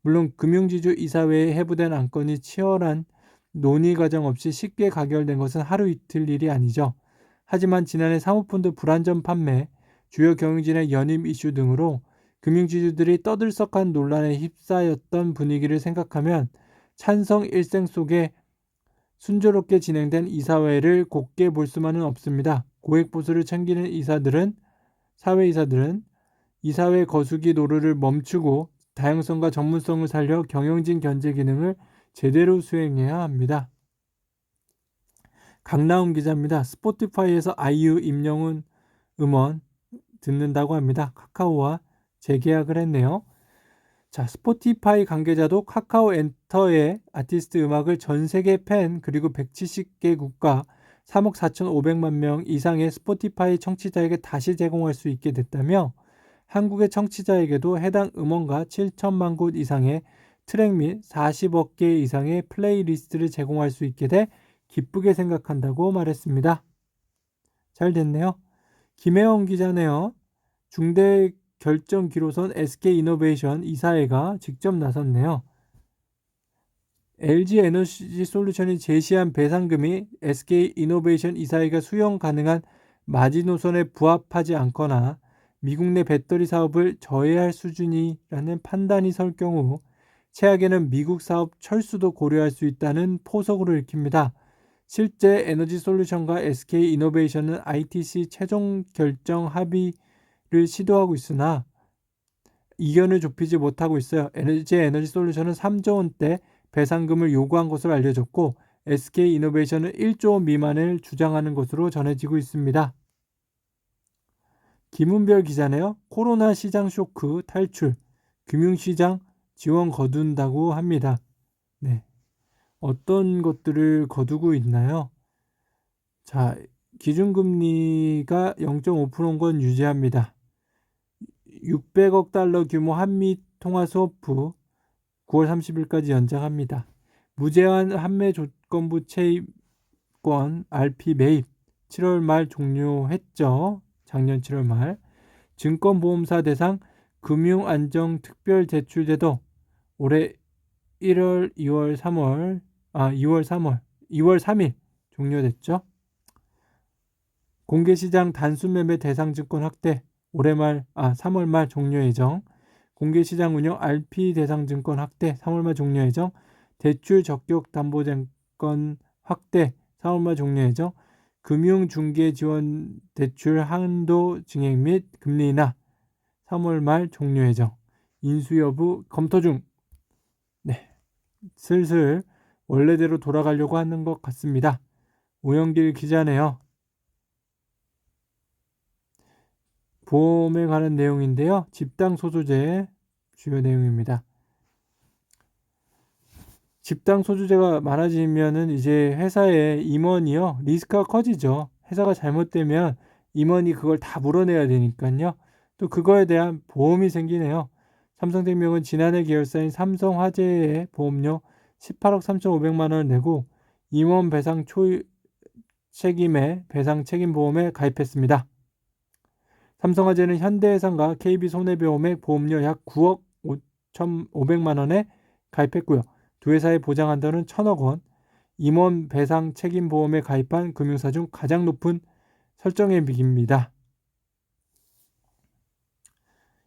물론 금융지주 이사회에 해부된 안건이 치열한 논의 과정 없이 쉽게 가결된 것은 하루 이틀 일이 아니죠. 하지만 지난해 사모펀드 불안전 판매, 주요 경영진의 연임 이슈 등으로 금융지주들이 떠들썩한 논란에 휩싸였던 분위기를 생각하면 찬성 일생 속에 순조롭게 진행된 이사회를 곱게 볼 수만은 없습니다. 고액 보수를 챙기는 사회이사들은 이사회 거수기 노릇을 멈추고 다양성과 전문성을 살려 경영진 견제 기능을 제대로 수행해야 합니다. 강나훈 기자입니다. 스포티파이에서 아이유, 임영웅 음원 듣는다고 합니다. 카카오와 재계약을 했네요. 자, 스포티파이 관계자도 카카오 엔터의 아티스트 음악을 전 세계 팬 그리고 170개 국가 3억 4,500만 명 이상의 스포티파이 청취자에게 다시 제공할 수 있게 됐다며 한국의 청취자에게도 해당 음원과 7천만 곳 이상의 트랙 및 40억 개 이상의 플레이리스트를 제공할 수 있게 돼 기쁘게 생각한다고 말했습니다. 잘 됐네요. 김혜원 기자네요. 중대 결정 기로선 SK이노베이션 이사회가 직접 나섰네요. LG에너지솔루션이 제시한 배상금이 SK이노베이션 이사회가 수용 가능한 마지노선에 부합하지 않거나 미국 내 배터리 사업을 저해할 수준이라는 판단이 설 경우 최악에는 미국 사업 철수도 고려할 수 있다는 포석으로 읽힙니다. 실제 에너지솔루션과 SK이노베이션은 ITC 최종 결정 합의를 시도하고 있으나 이견을 좁히지 못하고 있어요. 에너지솔루션은 3조 원대 배상금을 요구한 것으로 알려졌고 SK이노베이션은 1조 원 미만을 주장하는 것으로 전해지고 있습니다. 김은별 기자네요. 코로나 시장 쇼크 탈출, 금융시장 지원 거둔다고 합니다. 네. 어떤 것들을 거두고 있나요? 자, 기준금리가 0.5%인 건 유지합니다. 600억 달러 규모 한미 통화 스워프 9월 30일까지 연장합니다. 무제한 한매 조건부 채권 RP 매입 7월 말 종료했죠. 작년 7월 말. 증권보험사 대상 금융안정특별대출제도 올해 1월, 2월, 3월, 2월 3일 종료됐죠. 공개시장 단순매매 대상증권 확대 올해 3월 말 종료 예정. 공개시장 운영 RP 대상증권 확대 3월 말 종료 예정. 대출 적격 담보증권 확대 4월 말 종료 예정. 금융중개지원 대출 한도 증액 및 금리 인하 3월 말 종료 예정. 인수 여부 검토 중. 네, 슬슬 원래대로 돌아가려고 하는 것 같습니다. 오영길 기자네요. 보험에 관한 내용인데요. 집단소주제 주요 내용입니다. 집단소주제가 많아지면은 이제 회사의 임원이요, 리스크가 커지죠. 회사가 잘못되면 임원이 그걸 다 물어내야 되니까요. 또 그거에 대한 보험이 생기네요. 삼성생명은 지난해 계열사인 삼성화재의 보험료 18억 3,500만 원을 내고 임원 배상 책임의 배상 책임보험에 가입했습니다. 삼성화재는 현대해상과 KB손해보험의 보험료 약 9억 5,500만 원에 가입했고요. 두 회사에 보장한다는 1,000억 원, 임원 배상 책임보험에 가입한 금융사 중 가장 높은 설정액입니다.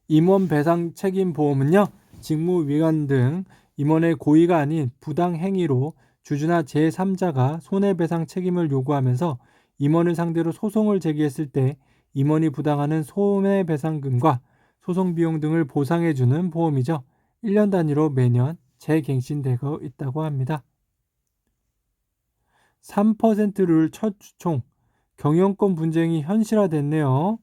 임원 배상 책임보험은요, 직무위반 등 임원의 고의가 아닌 부당행위로 주주나 제3자가 손해배상 책임을 요구하면서 임원을 상대로 소송을 제기했을 때 임원이 부당하는 손해배상금과 소송비용 등을 보상해주는 보험이죠. 1년 단위로 매년 재갱신되고 있다고 합니다. 3%룰 첫 주총, 경영권 분쟁이 현실화됐네요.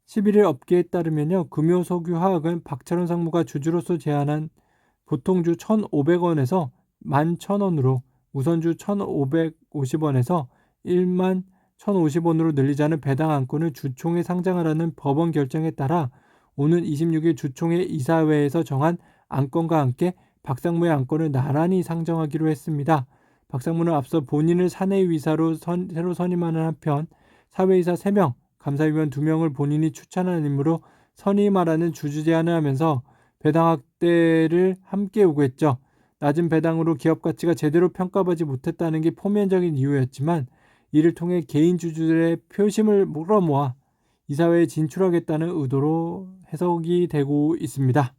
11일 업계에 따르면요, 금요석유화학은 박찬원 상무가 주주로서 제안한 보통주 1,500원에서 11,000원으로 우선주 1,550원에서 11,050원으로 늘리자는 배당 안건을 주총에 상정하라는 법원 결정에 따라 오는 26일 주총회 이사회에서 정한 안건과 함께 박상무의 안건을 나란히 상정하기로 했습니다. 박상무는 앞서 본인을 사내위사로 새로 선임하는 한편 사회이사 3명, 감사위원 2명을 본인이 추천한 인물로 선임하라는 주주 제안을 하면서 배당 확대를 함께 요구했죠. 낮은 배당으로 기업 가치가 제대로 평가받지 못했다는 게 표면적인 이유였지만 이를 통해 개인 주주들의 표심을 물어모아 이사회에 진출하겠다는 의도로 해석이 되고 있습니다.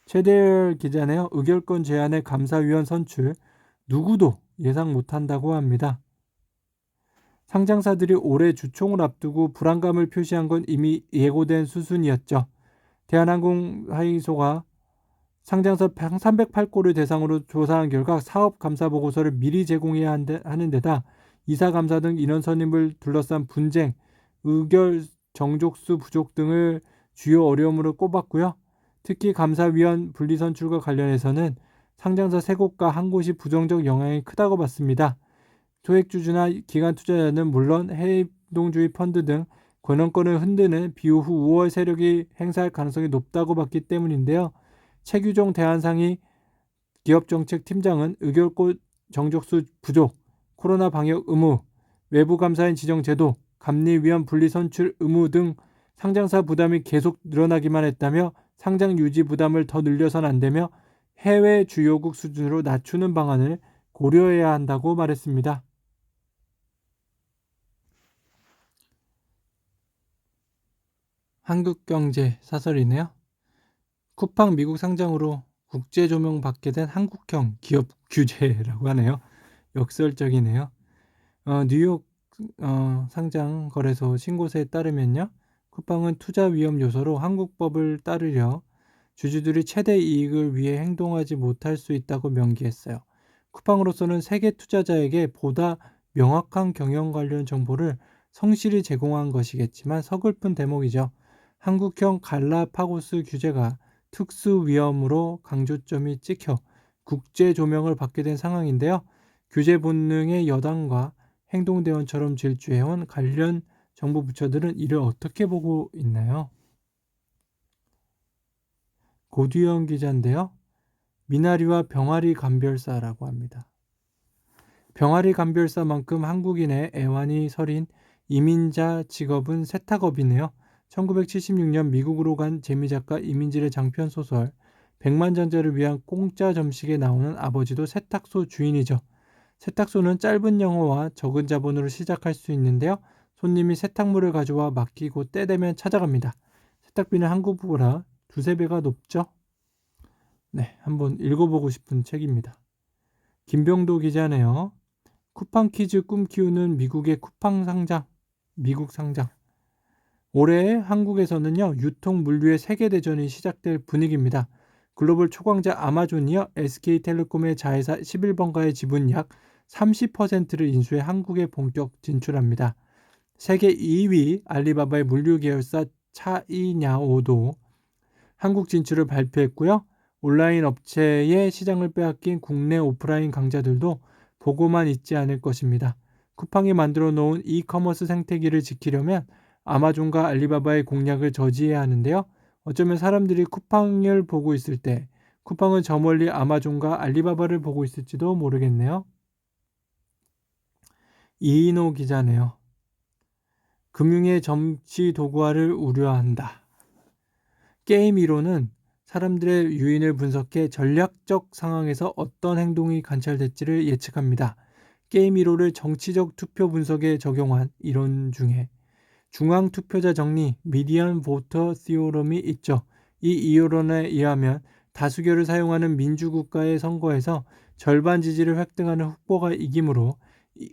최대열 기자네요. 의결권 제안의 감사위원 선출 누구도 예상 못한다고 합니다. 상장사들이 올해 주총을 앞두고 불안감을 표시한 건 이미 예고된 수순이었죠. 대한항공하이소가 상장사 308곳을 대상으로 조사한 결과 사업 감사 보고서를 미리 제공해야 하는 데다 이사 감사 등 인원 선임을 둘러싼 분쟁, 의결 정족수 부족 등을 주요 어려움으로 꼽았고요. 특히 감사위원 분리선출과 관련해서는 상장사 3곳과 한 곳이 부정적 영향이 크다고 봤습니다. 소액주주나 기관 투자자는 물론 해외동주의 펀드 등 권한권을 흔드는 비후 5월 세력이 행사할 가능성이 높다고 봤기 때문인데요. 최규종 대한상의 기업정책팀장은 의결권 정족수 부족, 코로나 방역 의무, 외부 감사인 지정 제도, 감리위원 분리선출 의무 등 상장사 부담이 계속 늘어나기만 했다며 상장 유지 부담을 더 늘려선 안 되며 해외 주요국 수준으로 낮추는 방안을 고려해야 한다고 말했습니다. 한국경제 사설이네요. 쿠팡 미국 상장으로 국제 조명 받게 된 한국형 기업 규제라고 하네요. 역설적이네요. 뉴욕 상장 거래소 신고서에 따르면요, 쿠팡은 투자 위험 요소로 한국법을 따르려 주주들이 최대 이익을 위해 행동하지 못할 수 있다고 명기했어요. 쿠팡으로서는 세계 투자자에게 보다 명확한 경영 관련 정보를 성실히 제공한 것이겠지만 서글픈 대목이죠. 한국형 갈라파고스 규제가 특수 위험으로 강조점이 찍혀 국제 조명을 받게 된 상황인데요. 규제 본능의 여당과 행동대원처럼 질주해온 관련 정부 부처들은 이를 어떻게 보고 있나요? 고두영 기자인데요. 미나리와 병아리 감별사라고 합니다. 병아리 감별사만큼 한국인의 애환이 서린 이민자 직업은 세탁업이네요. 1976년 미국으로 간 재미작가 이민질의 장편 소설 백만장자를 위한 공짜 점식에 나오는 아버지도 세탁소 주인이죠. 세탁소는 짧은 영어와 적은 자본으로 시작할 수 있는데요. 손님이 세탁물을 가져와 맡기고 때 되면 찾아갑니다. 세탁비는 한국보다 두세 배가 높죠. 네, 한번 읽어보고 싶은 책입니다. 김병도 기자네요. 쿠팡 키즈 꿈 키우는 미국의 쿠팡 상장, 미국 상장. 올해 한국에서는요, 유통 물류의 세계대전이 시작될 분위기입니다. 글로벌 초강자 아마존이요, SK텔레콤의 자회사 11번가의 지분 약 30%를 인수해 한국에 본격 진출합니다. 세계 2위 알리바바의 물류 계열사 차이냐오도 한국 진출을 발표했고요. 온라인 업체의 시장을 빼앗긴 국내 오프라인 강자들도 보고만 있지 않을 것입니다. 쿠팡이 만들어 놓은 이커머스 생태계를 지키려면 아마존과 알리바바의 공략을 저지해야 하는데요. 어쩌면 사람들이 쿠팡을 보고 있을 때 쿠팡은 저 멀리 아마존과 알리바바를 보고 있을지도 모르겠네요. 이인호 기자네요. 금융의 정치 도구화를 우려한다. 게임 이론은 사람들의 유인을 분석해 전략적 상황에서 어떤 행동이 관찰될지를 예측합니다. 게임 이론을 정치적 투표 분석에 적용한 이론 중에 중앙 투표자 정리, 미디안 보터 시오럼이 있죠. 이 이론에 의하면 다수결을 사용하는 민주국가의 선거에서 절반 지지를 획득하는 후보가 이기므로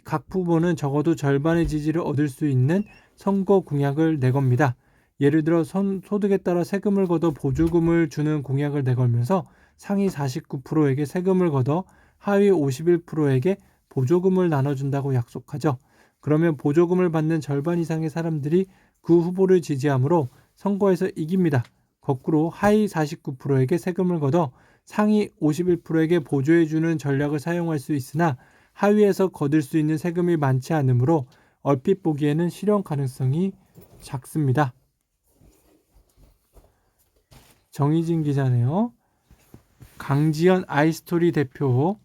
각 후보는 적어도 절반의 지지를 얻을 수 있는 선거 공약을 내겁니다. 예를 들어 소득에 따라 세금을 걷어 보조금을 주는 공약을 내걸면서 상위 49%에게 세금을 걷어 하위 51%에게 보조금을 나눠준다고 약속하죠. 그러면 보조금을 받는 절반 이상의 사람들이 그 후보를 지지하므로 선거에서 이깁니다. 거꾸로 하위 49%에게 세금을 걷어 상위 51%에게 보조해주는 전략을 사용할 수 있으나 하위에서 거둘 수 있는 세금이 많지 않으므로 얼핏 보기에는 실현 가능성이 작습니다. 정희진 기자네요. 강지연 아이스토리 대표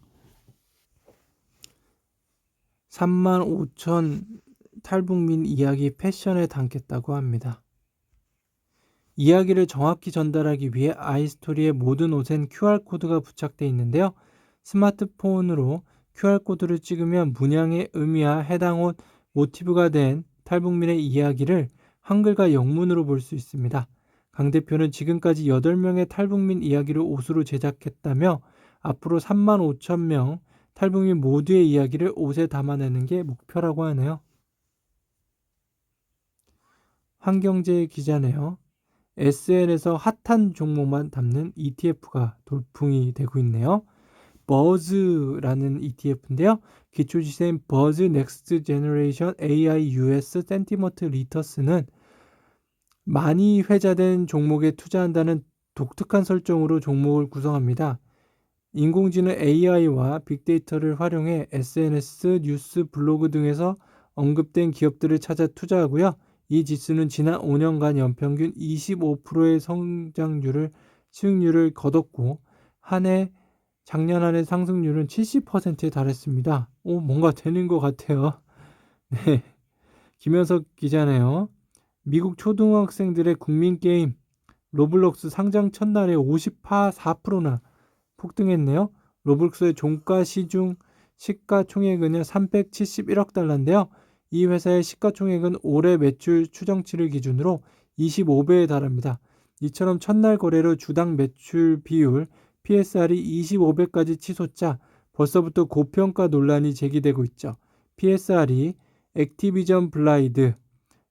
35,000 탈북민 이야기 패션에 담겠다고 합니다. 이야기를 정확히 전달하기 위해 아이스토리의 모든 옷엔 QR코드가 부착되어 있는데요. 스마트폰으로 QR코드를 찍으면 문양의 의미와 해당 옷 모티브가 된 탈북민의 이야기를 한글과 영문으로 볼 수 있습니다. 강 대표는 지금까지 8명의 탈북민 이야기를 옷으로 제작했다며 앞으로 35,000명 탈북민 모두의 이야기를 옷에 담아내는 게 목표라고 하네요. 환경제 기자네요. SN에서 핫한 종목만 담는 ETF가 돌풍이 되고 있네요. 버즈라는 ETF인데요. 기초지수인 버즈 넥스트 제너레이션 AI US 센티먼트 리터스는 많이 회자된 종목에 투자한다는 독특한 설정으로 종목을 구성합니다. 인공지능 AI와 빅데이터를 활용해 SNS, 뉴스, 블로그 등에서 언급된 기업들을 찾아 투자하고요. 이 지수는 지난 5년간 연평균 25%의 수익률을 거뒀고 작년 한 해 상승률은 70%에 달했습니다. 뭔가 되는 것 같아요. 네, 김현석 기자네요. 미국 초등학생들의 국민게임 로블록스 상장 첫날에 54%나 폭등했네요. 로블록스의 종가 시중 시가총액은 371억 달러인데요. 이 회사의 시가총액은 올해 매출 추정치를 기준으로 25배에 달합니다. 이처럼 첫날 거래로 주당 매출 비율 PSR이 25배까지 치솟자 벌써부터 고평가 논란이 제기되고 있죠. PSR이 액티비전 블라이드,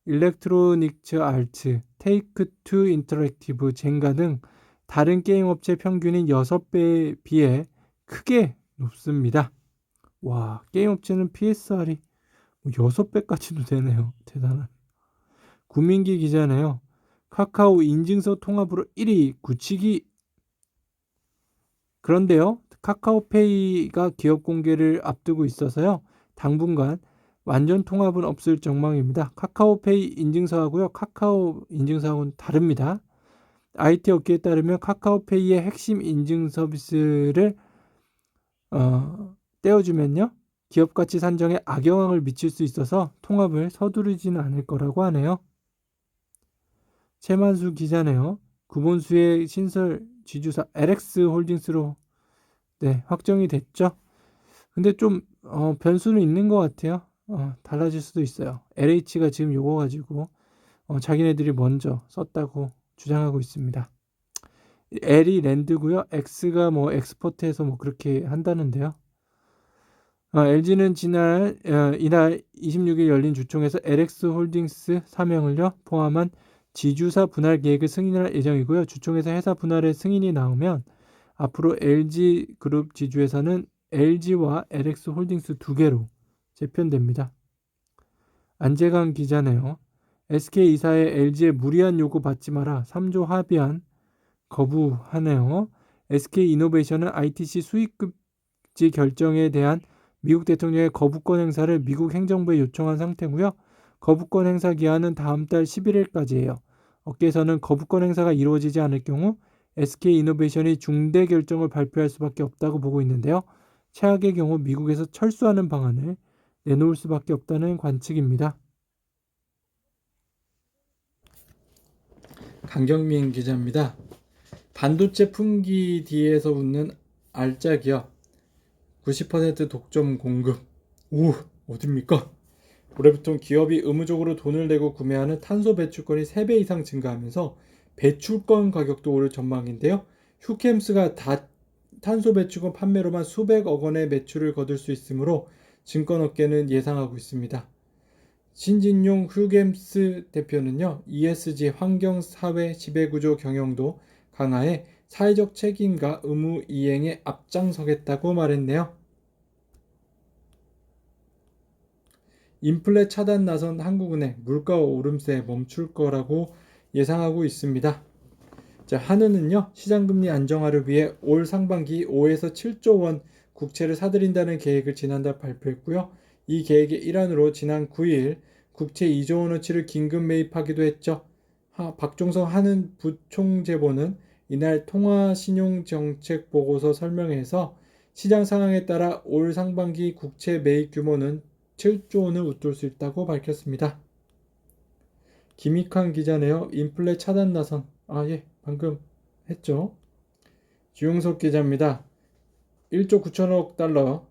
일렉트로닉츠 아트, 테이크투 인터랙티브, 젠가 등 다른 게임 업체 평균인 6배에 비해 크게 높습니다. 와, 게임 업체는 PSR이 6배까지도 되네요. 대단하네. 구민기 기자네요. 카카오 인증서 통합으로 1위 굳히기. 그런데요, 카카오페이가 기업 공개를 앞두고 있어서요, 당분간 완전 통합은 없을 전망입니다. 카카오페이 인증서하고요, 카카오 인증서하고는 다릅니다. IT 업계에 따르면 카카오페이의 핵심 인증 서비스를 떼어주면요, 기업 가치 산정에 악영향을 미칠 수 있어서 통합을 서두르지는 않을 거라고 하네요. 최만수 기자네요. 구본수의 신설 지주사 LX 홀딩스로 확정이 됐죠. 근데 좀 변수는 있는 것 같아요. 달라질 수도 있어요. LH가 지금 요거 가지고 자기네들이 먼저 썼다고 주장하고 있습니다. L이 랜드고요. X가 뭐 엑스포트해서 뭐 그렇게 한다는데요. LG는 이날 26일 열린 주총에서 LX 홀딩스 사명을요 포함한 지주사 분할 계획을 승인할 예정이고요. 주총에서 회사 분할의 승인이 나오면 앞으로 LG그룹 지주회사는 LG와 LX 홀딩스 두 개로 재편됩니다. 안재강 기자네요. SK 이사의 LG의 무리한 요구 받지 마라 3조 합의안 거부하네요. SK이노베이션은 ITC 수익급지 결정에 대한 미국 대통령의 거부권 행사를 미국 행정부에 요청한 상태고요. 거부권 행사 기한은 다음 달 11일까지예요. 업계에서는 거부권 행사가 이루어지지 않을 경우 SK이노베이션이 중대 결정을 발표할 수밖에 없다고 보고 있는데요. 최악의 경우 미국에서 철수하는 방안을 내놓을 수밖에 없다는 관측입니다. 강경민 기자입니다. 반도체 품귀 뒤에서 웃는 알짜 기업 90% 독점 공급. 어딥니까? 올해부터 기업이 의무적으로 돈을 내고 구매하는 탄소 배출권이 3배 이상 증가하면서 배출권 가격도 오를 전망인데요. 휴캠스가 탄소 배출권 판매로만 수백억 원의 매출을 거둘 수 있으므로 증권업계는 예상하고 있습니다. 신진용 휴겜스 대표는요, ESG 환경, 사회, 지배구조 경영도 강화해 사회적 책임과 의무 이행에 앞장서겠다고 말했네요. 인플레 차단 나선 한국은행 물가 오름세 멈출 거라고 예상하고 있습니다. 자, 한은은요, 시장금리 안정화를 위해 올 상반기 5에서 7조 원 국채를 사들인다는 계획을 지난달 발표했고요. 이 계획의 일환으로 지난 9일 국채 2조 원어치를 긴급 매입하기도 했죠. 박종성 한은 부총재보는 이날 통화신용정책보고서 설명회에서 시장 상황에 따라 올 상반기 국채 매입 규모는 7조 원을 웃돌 수 있다고 밝혔습니다. 김익환 기자네요. 인플레 차단 나선. 방금 했죠. 주용석 기자입니다. 1조 9천억 달러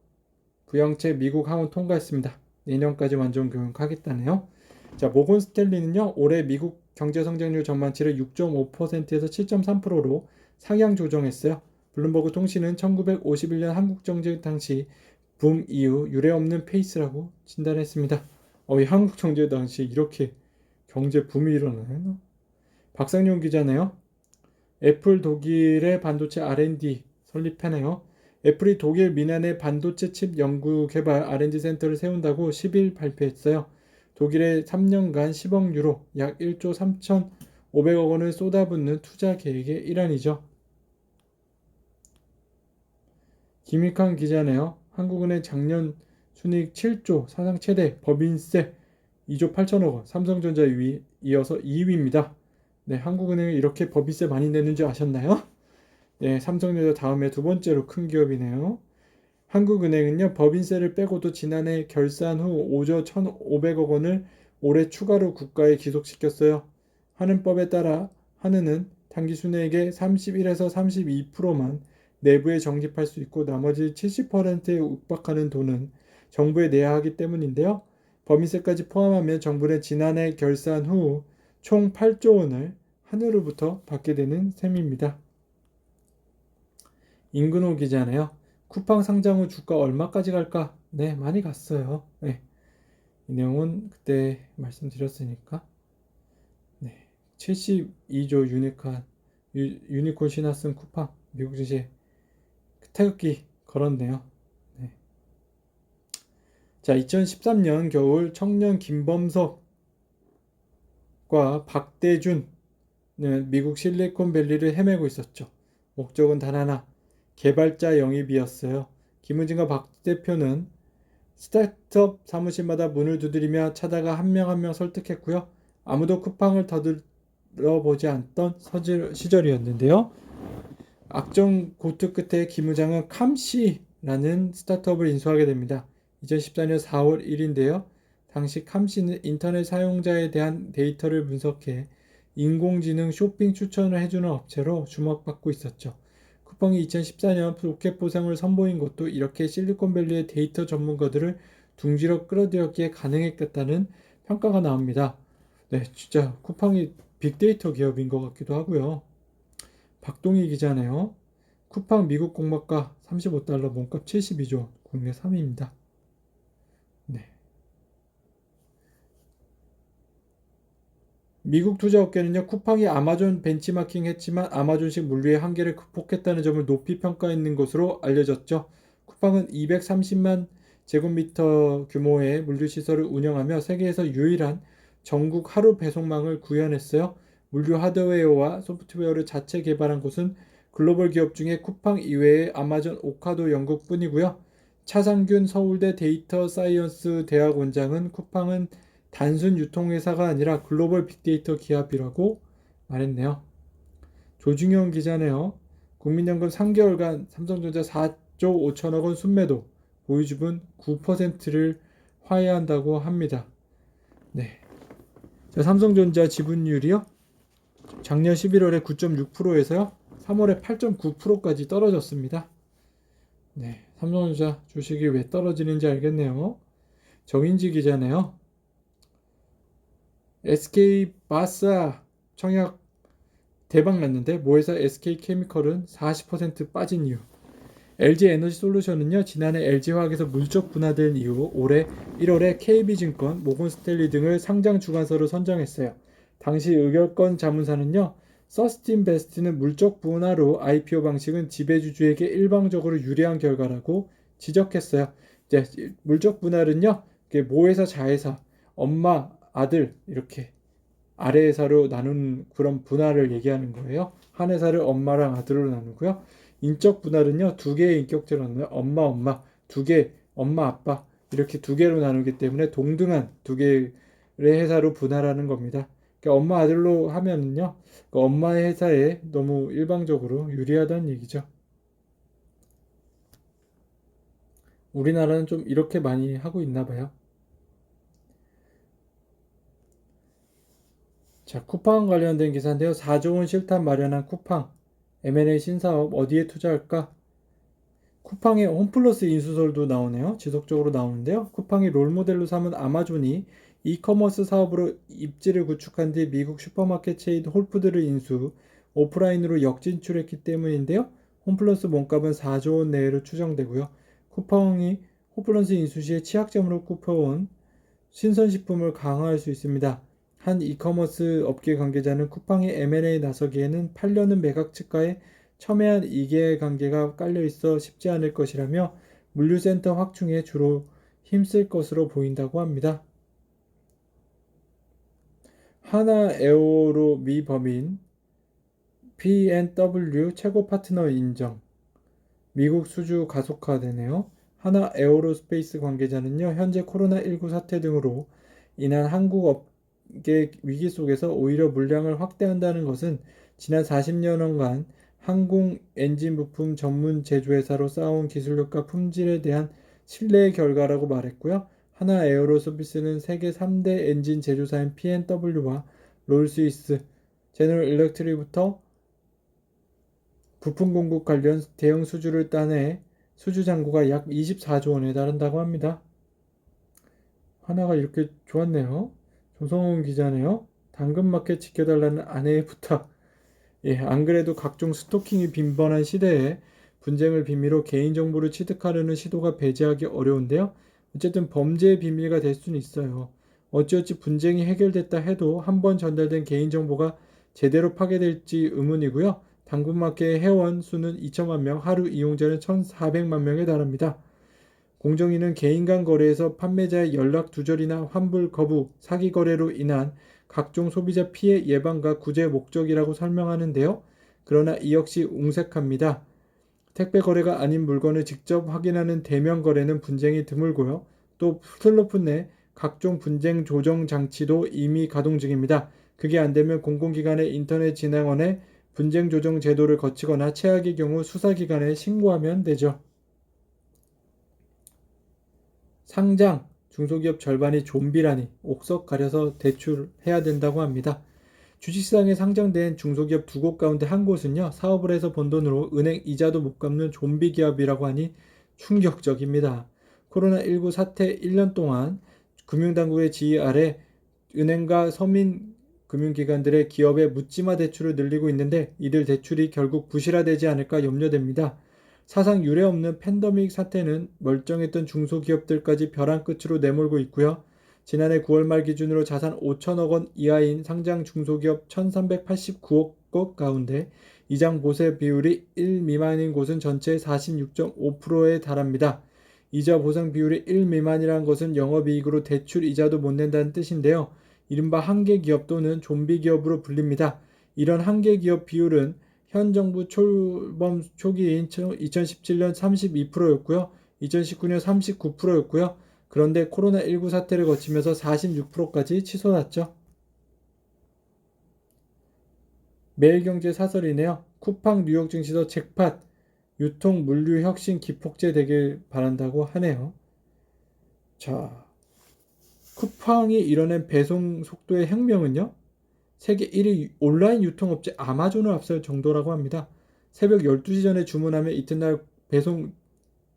부양책 미국 하원 통과했습니다. 내년까지 완전 교육하겠다네요. 자, 모건 스탠리는요, 올해 미국 경제 성장률 전망치를 6.5%에서 7.3%로 상향 조정했어요. 블룸버그 통신은 1951년 한국 정책 당시 붐 이후 유례없는 페이스라고 진단했습니다. 이 한국 정책 당시 이렇게 경제 붐이 일어나요? 박상용 기자네요. 애플 독일의 반도체 R&D 설립하네요. 애플이 독일 미넨에 반도체 칩 연구 개발 R&D 센터를 세운다고 10일 발표했어요. 독일에 3년간 10억 유로, 약 1조 3,500억 원을 쏟아붓는 투자 계획의 일환이죠. 김익환 기자네요. 한국은행 작년 순이익 7조, 사상 최대, 법인세 2조 8천억 원, 삼성전자 이어서 2위입니다. 네, 한국은행이 이렇게 법인세 많이 내는 줄 아셨나요? 네, 삼성전자 다음에 두 번째로 큰 기업이네요. 한국은행은요, 법인세를 빼고도 지난해 결산 후 5조 1,500억 원을 올해 추가로 국가에 기속시켰어요. 한은법에 따라 한은은 당기순이익의 31에서 32%만 내부에 적립할 수 있고 나머지 70%에 육박하는 돈은 정부에 내야 하기 때문인데요. 법인세까지 포함하면 정부는 지난해 결산 후 총 8조 원을 한으로부터 받게 되는 셈입니다. 임근호 기자네요. 쿠팡 상장 후 주가 얼마까지 갈까? 네, 많이 갔어요. 네, 이 내용은 그때 말씀드렸으니까. 네, 72조 유니콘 신화쓴 쿠팡 미국 주식 태극기 걸었네요. 네. 자, 2013년 겨울 청년 김범석과 박대준은 미국 실리콘밸리를 헤매고 있었죠. 목적은 단 하나, 개발자 영입이었어요. 김우진과 박 대표는 스타트업 사무실마다 문을 두드리며 찾아가 한 명 한 명 설득했고요. 아무도 쿠팡을 더들어보지 않던 시절이었는데요. 악정 고투 끝에 김 의장은 캄시라는 스타트업을 인수하게 됩니다. 2014년 4월 1일인데요. 당시 캄시는 인터넷 사용자에 대한 데이터를 분석해 인공지능 쇼핑 추천을 해주는 업체로 주목받고 있었죠. 쿠팡이 2014년 로켓 보상을 선보인 것도 이렇게 실리콘밸리의 데이터 전문가들을 둥지로 끌어들였기에 가능했겠다는 평가가 나옵니다. 네, 진짜 쿠팡이 빅데이터 기업인 것 같기도 하고요. 박동희 기자네요. 쿠팡 미국 공모가 35달러, 몸값 72조, 국내 3위입니다. 네. 미국 투자업계는요, 쿠팡이 아마존 벤치마킹 했지만 아마존식 물류의 한계를 극복했다는 점을 높이 평가했는 것으로 알려졌죠. 쿠팡은 230만 제곱미터 규모의 물류시설을 운영하며 세계에서 유일한 전국 하루 배송망을 구현했어요. 물류 하드웨어와 소프트웨어를 자체 개발한 곳은 글로벌 기업 중에 쿠팡 이외의 아마존 오카도 영국뿐이고요. 차상균 서울대 데이터 사이언스 대학 원장은 쿠팡은 단순 유통회사가 아니라 글로벌 빅데이터 기업이라고 말했네요. 조중현 기자네요. 국민연금 3개월간 삼성전자 4조 5천억 원 순매도, 보유주분 9%를 화해한다고 합니다. 네. 자, 삼성전자 지분율이요. 작년 11월에 9.6%에서요. 3월에 8.9%까지 떨어졌습니다. 네. 삼성전자 주식이 왜 떨어지는지 알겠네요. 정인지 기자네요. SK바사 청약 대박 났는데 모회사 SK케미컬은 40% 빠진 이유. LG에너지솔루션은요, 지난해 LG화학에서 물적 분할된 이후 올해 1월에 KB증권, 모건스탠리 등을 상장 주관사로 선정했어요. 당시 의결권 자문사는요, 서스틴베스트는 물적 분할 후 IPO 방식은 지배주주에게 일방적으로 유리한 결과라고 지적했어요. 이제 물적 분할은요, 모회사 자회사, 엄마, 아들 이렇게 아래 회사로 나눈 그런 분할을 얘기하는 거예요. 한 회사를 엄마랑 아들로 나누고요. 인적 분할은요, 두 개의 인격체로 나눠요. 엄마, 두 개, 엄마, 아빠 이렇게 두 개로 나누기 때문에 동등한 두 개의 회사로 분할하는 겁니다. 그러니까 엄마, 아들로 하면은요, 그 엄마의 회사에 너무 일방적으로 유리하다는 얘기죠. 우리나라는 좀 이렇게 많이 하고 있나 봐요. 자, 쿠팡 관련된 기사인데요. 4조 원 실탄 마련한 쿠팡. M&A 신사업 어디에 투자할까? 쿠팡의 홈플러스 인수설도 나오네요. 지속적으로 나오는데요. 쿠팡이 롤모델로 삼은 아마존이 이커머스 사업으로 입지를 구축한 뒤 미국 슈퍼마켓 체인 홀푸드를 인수, 오프라인으로 역진출했기 때문인데요. 홈플러스 몸값은 4조 원 내외로 추정되고요. 쿠팡이 홈플러스 인수 시에 취약점으로 꼽혀온 신선식품을 강화할 수 있습니다. 한 이커머스 업계 관계자는 쿠팡의 M&A 나서기에는 8년은 매각 측과의 첨예한 이해관계가 깔려있어 쉽지 않을 것이라며 물류센터 확충에 주로 힘쓸 것으로 보인다고 합니다. 하나에어로 미 범인 P&W 최고 파트너 인정. 미국 수주 가속화되네요. 하나에어로스페이스 관계자는요, 현재 코로나19 사태 등으로 인한 한국 업계 위기 속에서 오히려 물량을 확대한다는 것은 지난 40년간 항공 엔진 부품 전문 제조회사로 쌓아온 기술력과 품질에 대한 신뢰의 결과라고 말했고요. 하나에어로스페이스는 세계 3대 엔진 제조사인 P&W와 롤스로이스, 제너럴 일렉트릭부터 부품 공급 관련 대형 수주를 따내 수주 잔고가 약 24조 원에 달한다고 합니다. 하나가 이렇게 좋았네요. 조성훈 기자네요. 당근마켓 지켜달라는 아내의 부탁. 예, 안 그래도 각종 스토킹이 빈번한 시대에 분쟁을 빌미로 개인정보를 취득하려는 시도가 배제하기 어려운데요. 어쨌든 범죄의 비밀가 될 수는 있어요. 어찌어찌 분쟁이 해결됐다 해도 한 번 전달된 개인정보가 제대로 파괴될지 의문이고요. 당근마켓의 회원 수는 2천만 명, 하루 이용자는 1,400만 명에 달합니다. 공정위는 개인 간 거래에서 판매자의 연락 두절이나 환불 거부, 사기 거래로 인한 각종 소비자 피해 예방과 구제 목적이라고 설명하는데요. 그러나 이 역시 옹색합니다. 택배 거래가 아닌 물건을 직접 확인하는 대면 거래는 분쟁이 드물고요. 또 슬로프 내 각종 분쟁 조정 장치도 이미 가동 중입니다. 그게 안 되면 공공기관의 인터넷 진흥원에 분쟁 조정 제도를 거치거나 최악의 경우 수사기관에 신고하면 되죠. 상장, 중소기업 절반이 좀비라니 옥석 가려서 대출해야 된다고 합니다. 주식시장에 상장된 중소기업 두 곳 가운데 한 곳은요, 사업을 해서 번 돈으로 은행 이자도 못 갚는 좀비 기업이라고 하니 충격적입니다. 코로나19 사태 1년 동안 금융당국의 지휘 아래 은행과 서민 금융기관들의 기업의 묻지마 대출을 늘리고 있는데 이들 대출이 결국 부실화되지 않을까 염려됩니다. 사상 유례 없는 팬데믹 사태는 멀쩡했던 중소기업들까지 벼랑 끝으로 내몰고 있고요. 지난해 9월 말 기준으로 자산 5천억 원 이하인 상장 중소기업 1,389억 곳 가운데 이장 보세 비율이 1 미만인 곳은 전체의 46.5%에 달합니다. 이자 보상 비율이 1 미만이라는 것은 영업이익으로 대출 이자도 못 낸다는 뜻인데요. 이른바 한계기업 또는 좀비기업으로 불립니다. 이런 한계기업 비율은 현 정부 출범 초기인 2017년 32%였고요. 2019년 39%였고요. 그런데 코로나19 사태를 거치면서 46%까지 치솟았죠. 매일경제 사설이네요. 쿠팡 뉴욕 증시도 잭팟, 유통 물류 혁신 기폭제 되길 바란다고 하네요. 자, 쿠팡이 이뤄낸 배송 속도의 혁명은요, 세계 1위 온라인 유통업체 아마존을 앞설 정도라고 합니다. 새벽 12시 전에 주문하면 이튿날 배송을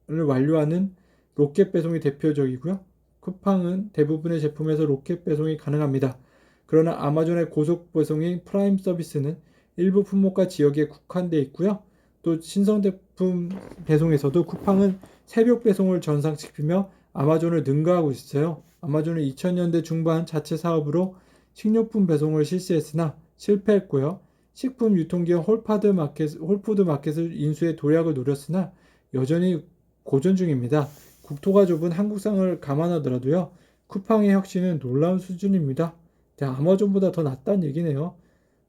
완료하는 로켓 배송이 대표적이고요. 쿠팡은 대부분의 제품에서 로켓 배송이 가능합니다. 그러나 아마존의 고속 배송인 프라임 서비스는 일부 품목과 지역에 국한되어 있고요. 또 신선제품 배송에서도 쿠팡은 새벽 배송을 전상시키며 아마존을 능가하고 있어요. 아마존은 2000년대 중반 자체 사업으로 식료품 배송을 실시했으나 실패했고요. 식품 유통기업 홀푸드 마켓을 인수해 도약을 노렸으나 여전히 고전 중입니다. 국토가 좁은 한국상을 감안하더라도요. 쿠팡의 혁신은 놀라운 수준입니다. 아마존보다 더 낫다는 얘기네요.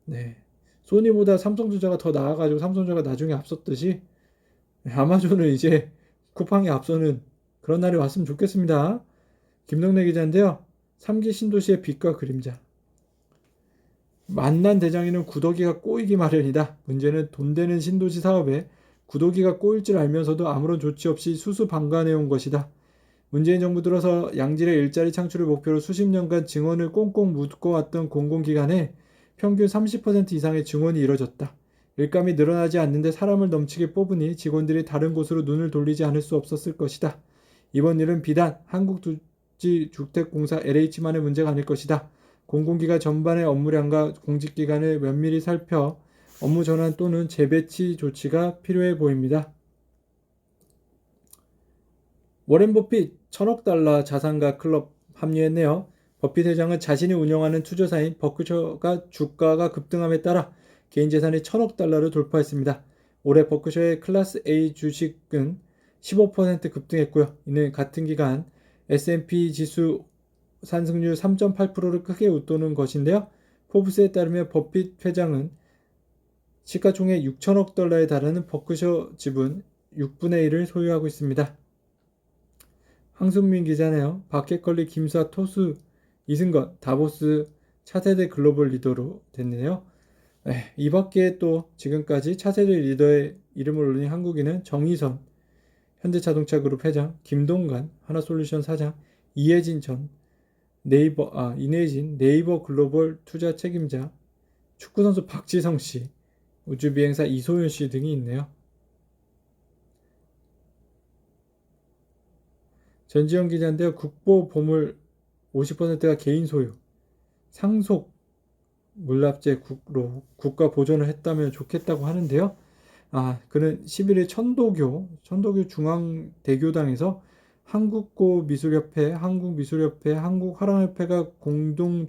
네. 소니보다 삼성전자가 더 나아가지고 삼성전자가 나중에 앞섰듯이 아마존은 이제 쿠팡이 앞서는 그런 날이 왔으면 좋겠습니다. 김동래 기자인데요. 3기 신도시의 빛과 그림자. 만난 대장에는 구더기가 꼬이기 마련이다. 문제는 돈 되는 신도시 사업에 구더기가 꼬일 줄 알면서도 아무런 조치 없이 수수방관해온 것이다. 문재인 정부 들어서 양질의 일자리 창출을 목표로 수십 년간 증원을 꽁꽁 묶어왔던 공공기관에 평균 30% 이상의 증원이 이뤄졌다. 일감이 늘어나지 않는데 사람을 넘치게 뽑으니 직원들이 다른 곳으로 눈을 돌리지 않을 수 없었을 것이다. 이번 일은 비단 한국주택공사 LH만의 문제가 아닐 것이다. 공공기관 전반의 업무량과 공직기관을 면밀히 살펴 업무 전환 또는 재배치 조치가 필요해 보입니다. 워렌 버핏 1,000억 달러 자산가 클럽 합류했네요. 버핏 회장은 자신이 운영하는 투자사인 버크셔가 주가가 급등함에 따라 개인 재산이 1,000억 달러를 돌파했습니다. 올해 버크셔의 클래스 A 주식은 15% 급등했고요. 이는 같은 기간 S&P 지수 상승률 3.8%를 크게 웃도는 것인데요. 포브스에 따르면 버핏 회장은 시가총액 6천억 달러에 달하는 버크셔 지분 6분의 1을 소유하고 있습니다. 황순민 기자네요. 바켓컬리, 김수아, 토수, 이승건, 다보스 차세대 글로벌 리더로 됐네요. 이 밖에 또 지금까지 차세대 리더의 이름을 올린 한국인은 정의선, 현대자동차 그룹 회장, 김동관, 하나솔루션 사장, 이혜진 네이버 글로벌 투자 책임자, 축구선수 박지성 씨, 우주비행사 이소연 씨 등이 있네요. 전지현 기자인데요. 국보 보물 50%가 개인 소유, 상속 물납제 국가 보존을 했다면 좋겠다고 하는데요. 그는 11일 천도교 중앙대교당에서 한국고미술협회, 한국미술협회, 한국화랑협회가 공동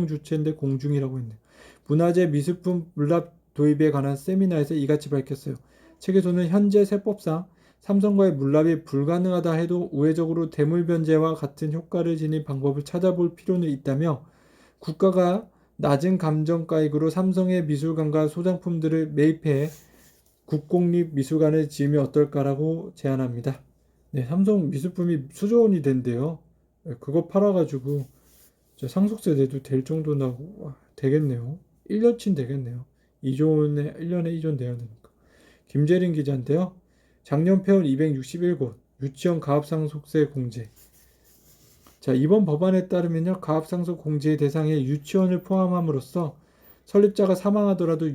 주최인데 공중이라고 했네요. 문화재 미술품 물납 도입에 관한 세미나에서 이같이 밝혔어요. 책에서는 현재 세법상 삼성과의 물납이 불가능하다 해도 우회적으로 대물 변제와 같은 효과를 지닌 방법을 찾아볼 필요는 있다며 국가가 낮은 감정가액으로 삼성의 미술관과 소장품들을 매입해 국공립 미술관을 지으면 어떨까라고 제안합니다. 네, 삼성 미술품이 수조 원이 된대요. 네, 그거 팔아가지고 상속세 내도 될 정도나 되겠네요. 1년치 되겠네요. 2조 원에 1년에 2조 내야 되니까. 김재린 기자인데요. 작년 폐원 261곳 유치원 가압상속세 공제. 자, 이번 법안에 따르면요, 가압상속 공제 대상에 유치원을 포함함으로써 설립자가 사망하더라도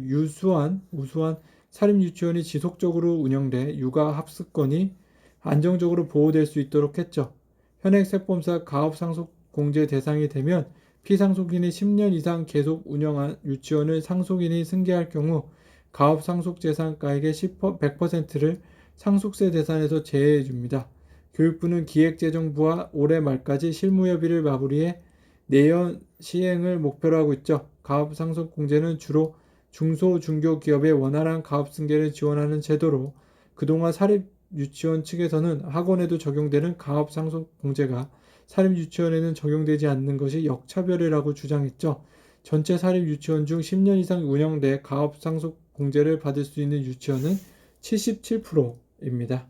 우수한 사립유치원이 지속적으로 운영돼 육아 합숙권이 안정적으로 보호될 수 있도록 했죠. 현행 세법상 가압상속 공제 대상이 되면 피상속인이 10년 이상 계속 운영한 유치원을 상속인이 승계할 경우 가압상속재산가액의 100%를 상속세 대상에서 제외해 줍니다. 교육부는 기획재정부와 올해 말까지 실무협의를 마무리해 내년 시행을 목표로 하고 있죠. 가압상속공제는 주로 중소, 중교기업의 원활한 가압승계를 지원하는 제도로 그동안 사립유치원 측에서는 학원에도 적용되는 가압상속공제가 사립유치원에는 적용되지 않는 것이 역차별이라고 주장했죠. 전체 사립유치원 중 10년 이상 운영돼 가압상속공제를 받을 수 있는 유치원은 77%입니다.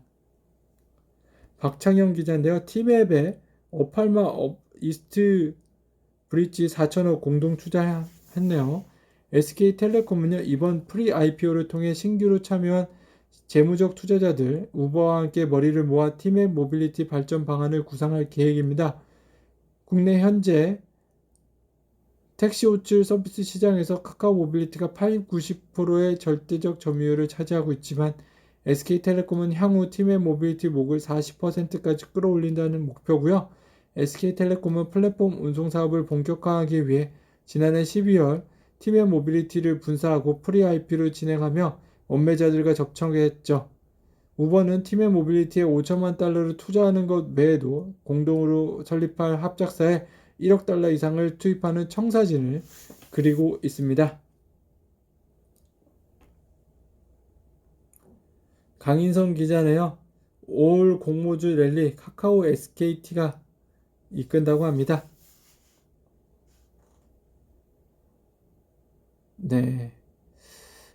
박창현 기자인데요. 티맵에 어팔마 이스트 브릿지 4천억 공동 투자했네요. SK텔레콤은요, 이번 프리 IPO를 통해 신규로 참여한 재무적 투자자들 우버와 함께 머리를 모아 티맵 모빌리티 발전 방안을 구상할 계획입니다. 국내 현재 택시 호출 서비스 시장에서 카카오 모빌리티가 80, 90%의 절대적 점유율을 차지하고 있지만 SK텔레콤은 향후 티맵 모빌리티 목을 40%까지 끌어올린다는 목표고요. SK텔레콤은 플랫폼 운송 사업을 본격화하기 위해 지난해 12월 티맵 모빌리티를 분사하고 프리 IP를 진행하며 원매자들과 접촉했죠. 우버는 티맵 모빌리티에 5천만 달러를 투자하는 것 외에도 공동으로 설립할 합작사에 1억 달러 이상을 투입하는 청사진을 그리고 있습니다. 강인성 기자네요. 올 공모주 랠리 카카오 SKT가 이끈다고 합니다. 네.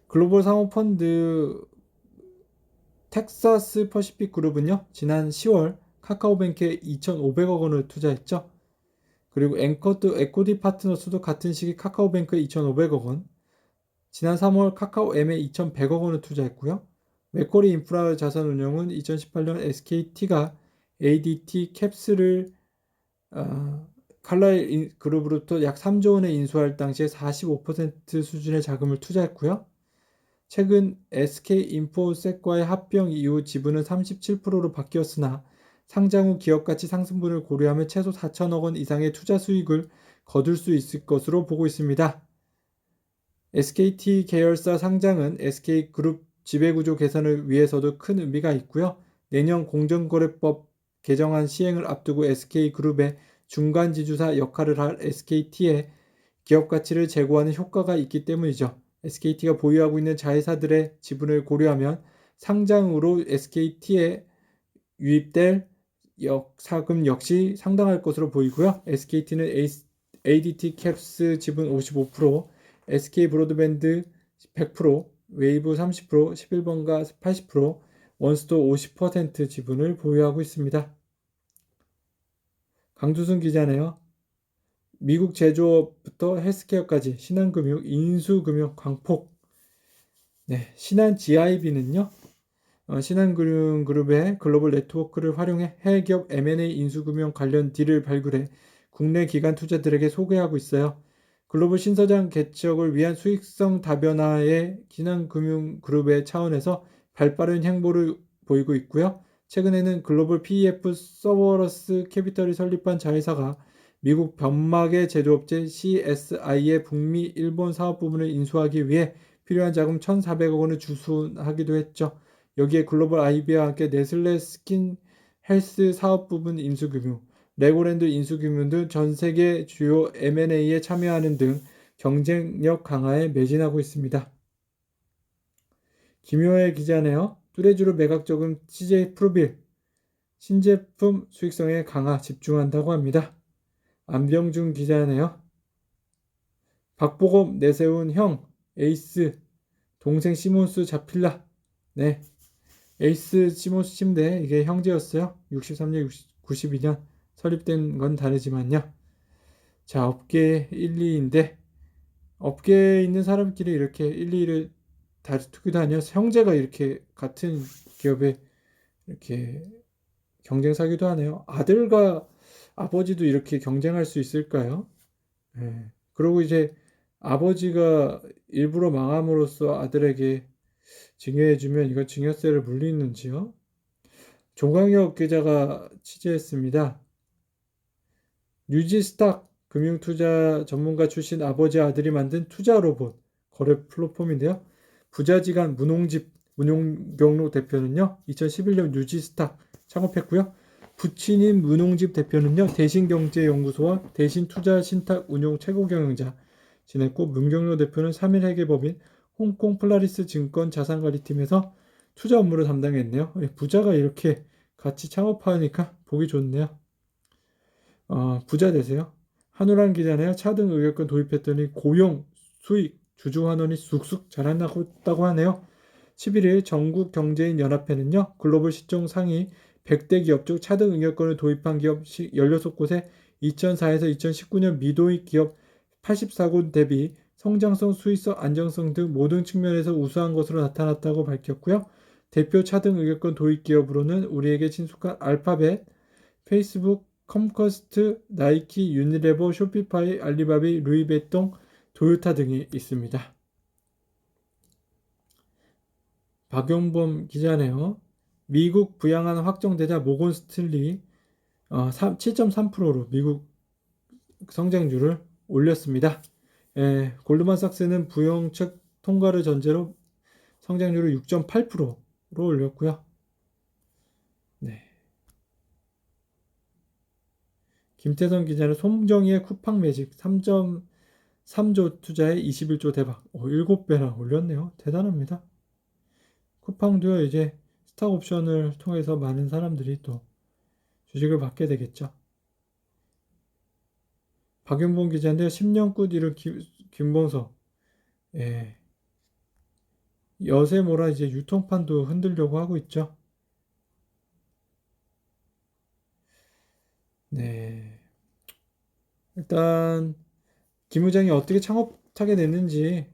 글로벌 사모펀드 텍사스 퍼시픽 그룹은요, 지난 10월 카카오뱅크에 2,500억 원을 투자했죠. 그리고 앵커드 에코디 파트너스도 같은 시기 카카오뱅크에 2,500억 원, 지난 3월 카카오M에 2,100억 원을 투자했고요. 맥쿼리 인프라 자산운용은 2018년 SKT가 ADT 캡스를 칼라일 그룹으로부터 약 3조 원에 인수할 당시에 45% 수준의 자금을 투자했고요. 최근 SK인포섹과의 합병 이후 지분은 37%로 바뀌었으나 상장 후 기업가치 상승분을 고려하면 최소 4천억 원 이상의 투자 수익을 거둘 수 있을 것으로 보고 있습니다. SKT 계열사 상장은 SK그룹 지배구조 개선을 위해서도 큰 의미가 있고요. 내년 공정거래법 개정안 시행을 앞두고 SK그룹의 중간지주사 역할을 할 SKT의 기업가치를 제고하는 효과가 있기 때문이죠. SKT가 보유하고 있는 자회사들의 지분을 고려하면 상장으로 SKT에 유입될 사금 역시 상당할 것으로 보이고요. SKT는 ADT 캡스 지분 55%, SK 브로드밴드 100%, 웨이브 30%, 11번가 80%, 원스토어 50% 지분을 보유하고 있습니다. 강두순 기자네요. 미국 제조업부터 헬스케어까지 신한금융, 인수금융 광폭. 네, 신한 GIB는요. 신한금융그룹의 글로벌 네트워크를 활용해 해외 기업 M&A 인수금융 관련 딜을 발굴해 국내 기관 투자들에게 소개하고 있어요. 글로벌 신서장 개척을 위한 수익성 다변화의 신한금융그룹의 차원에서 발빠른 행보를 보이고 있고요. 최근에는 글로벌 PEF 서버러스 캐피털이 설립한 자회사가 미국 변막의 제조업체 CSI의 북미, 일본 사업 부분을 인수하기 위해 필요한 자금 1,400억 원을 주순하기도 했죠. 여기에 글로벌 IB와 함께 네슬레 스킨 헬스 사업 부분 인수금융, 레고랜드 인수금융 등 전 세계 주요 M&A에 참여하는 등 경쟁력 강화에 매진하고 있습니다. 김효혜 기자네요. 뚜레쥬르 매각적은 CJ 프로빌 신제품 수익성에 강화 집중한다고 합니다. 안병준 기자네요. 박보검 내세운 형 에이스 동생 시몬스 자필라. 네, 에이스 시몬스 침대 이게 형제였어요. 63년 92년 설립된 건 다르지만요. 자, 업계 1, 2인데 업계에 있는 사람끼리 이렇게 1, 2를 다투기도 하냐. 형제가 이렇게 같은 기업에 이렇게 경쟁 사기도 하네요. 아들과 아버지도 이렇게 경쟁할 수 있을까요? 예. 그리고 이제 아버지가 일부러 망함으로써 아들에게 증여해주면 이건 증여세를 물리는지요? 조광혁 기자가 취재했습니다. 뉴지스탁 금융투자 전문가 출신 아버지 아들이 만든 투자 로봇 거래 플랫폼인데요. 부자지간 문홍경로 대표는요. 2011년 뉴지스탁 창업했고요. 부친인 문홍집 대표는요. 대신경제연구소와 대신투자신탁 운용 최고 경영자 지냈고 문경로 대표는 3일 회계법인 홍콩 플라리스 증권 자산관리팀에서 투자 업무를 담당했네요. 부자가 이렇게 같이 창업하니까 보기 좋네요. 부자 되세요. 한우란 기자네요. 차등 의결권 도입했더니 고용, 수익, 주주환원이 쑥쑥 자라나고 하네요. 11일 전국경제인연합회는요. 글로벌 시총 상위 100대 기업 중 차등 의결권을 도입한 기업 16곳에 2004에서 2019년 미도익 기업 84곳 대비 성장성, 수익성, 안정성 등 모든 측면에서 우수한 것으로 나타났다고 밝혔고요. 대표 차등 의결권 도입 기업으로는 우리에게 친숙한 알파벳, 페이스북, 컴커스트, 나이키, 유니레버, 쇼피파이, 알리바비, 루이베통, 도요타 등이 있습니다. 박용범 기자네요. 미국 부양안 확정되자 모건 스탠리 7.3%로 미국 성장률을 올렸습니다. 골드만삭스는 부영책 통과를 전제로 성장률을 6.8%로 올렸고요. 네. 김태선 기자는 송정희의 쿠팡 매직 3.3조 투자에 21조 대박. 7배나 올렸네요. 대단합니다. 쿠팡도요, 이제 스탁 옵션을 통해서 많은 사람들이 또 주식을 받게 되겠죠. 박윤봉 기자인데요. 10년 굿 이룬 김봉석. 예. 여세모라 이제 유통판도 흔들려고 하고 있죠. 네. 일단 김 의장이 어떻게 창업하게 됐는지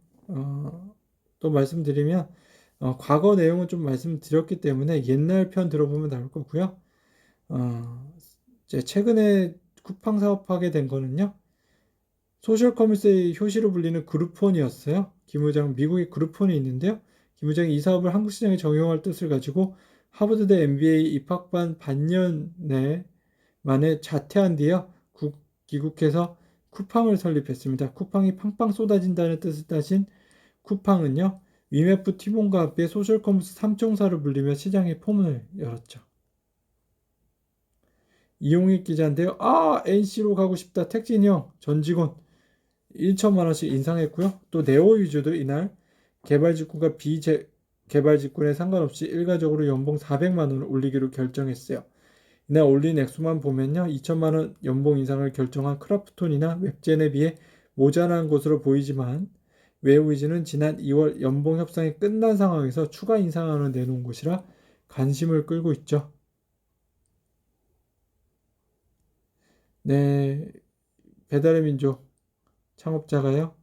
또 말씀드리면 과거 내용은 좀 말씀드렸기 때문에 옛날 편 들어보면 나올 거고요. 이제 최근에 쿠팡 사업하게 된 거는요. 소셜 커머스의 효시로 불리는 그룹폰이었어요. 김 의장 미국에 그룹폰이 있는데요. 김 의장이 이 사업을 한국 시장에 적용할 뜻을 가지고 하버드대 MBA 입학반 반년 내 만에 자퇴한 뒤에 귀국해서 쿠팡을 설립했습니다. 쿠팡이 팡팡 쏟아진다는 뜻을 따진 쿠팡은요. 위메프 티몬과 함께 소셜커머스 3총사를 불리며 시장에 포문을 열었죠. 이용익 기자인데요. NC로 가고 싶다. 택진이 형, 전 직원 1천만 원씩 인상했고요. 또 네오유즈도 이날 개발 직군과 비개발 직군에 상관없이 일괄적으로 연봉 400만 원을 올리기로 결정했어요. 이날 올린 액수만 보면요. 2천만 원 연봉 인상을 결정한 크라프톤이나 웹젠에 비해 모자란 것으로 보이지만 웨이즈는 지난 2월 연봉 협상이 끝난 상황에서 추가 인상안을 내놓은 것이라 관심을 끌고 있죠. 네, 배달의 민족 창업자가요.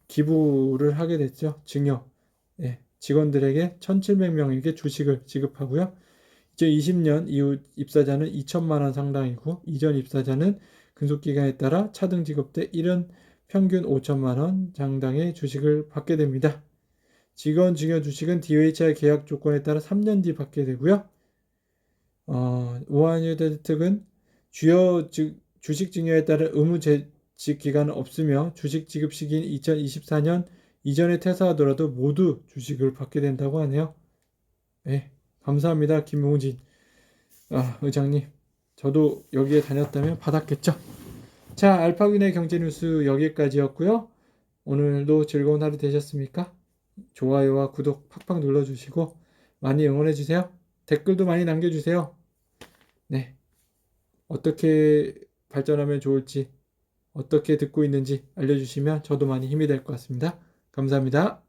기부를 하게 됐죠. 증여. 네, 직원들에게 1,700명에게 주식을 지급하고요. 2020년 이후 입사자는 2천만 원 상당이고 이전 입사자는 근속기간에 따라 차등 지급돼 1년 평균 5천만 원 상당의 주식을 받게 됩니다. 직원 증여 주식은 DHI 계약 조건에 따라 3년 뒤 받게 되고요. 우한유대 특은 주요 주식 증여에 따른 의무 재직 기간은 없으며 주식 지급 시기인 2024년 이전에 퇴사하더라도 모두 주식을 받게 된다고 하네요. 네, 감사합니다. 김용진 의장님. 저도 여기에 다녔다면 받았겠죠. 자, 알파윈의 경제뉴스 여기까지였고요. 오늘도 즐거운 하루 되셨습니까? 좋아요와 구독 팍팍 눌러주시고 많이 응원해 주세요. 댓글도 많이 남겨주세요. 네. 어떻게 발전하면 좋을지, 어떻게 듣고 있는지 알려주시면 저도 많이 힘이 될 것 같습니다. 감사합니다.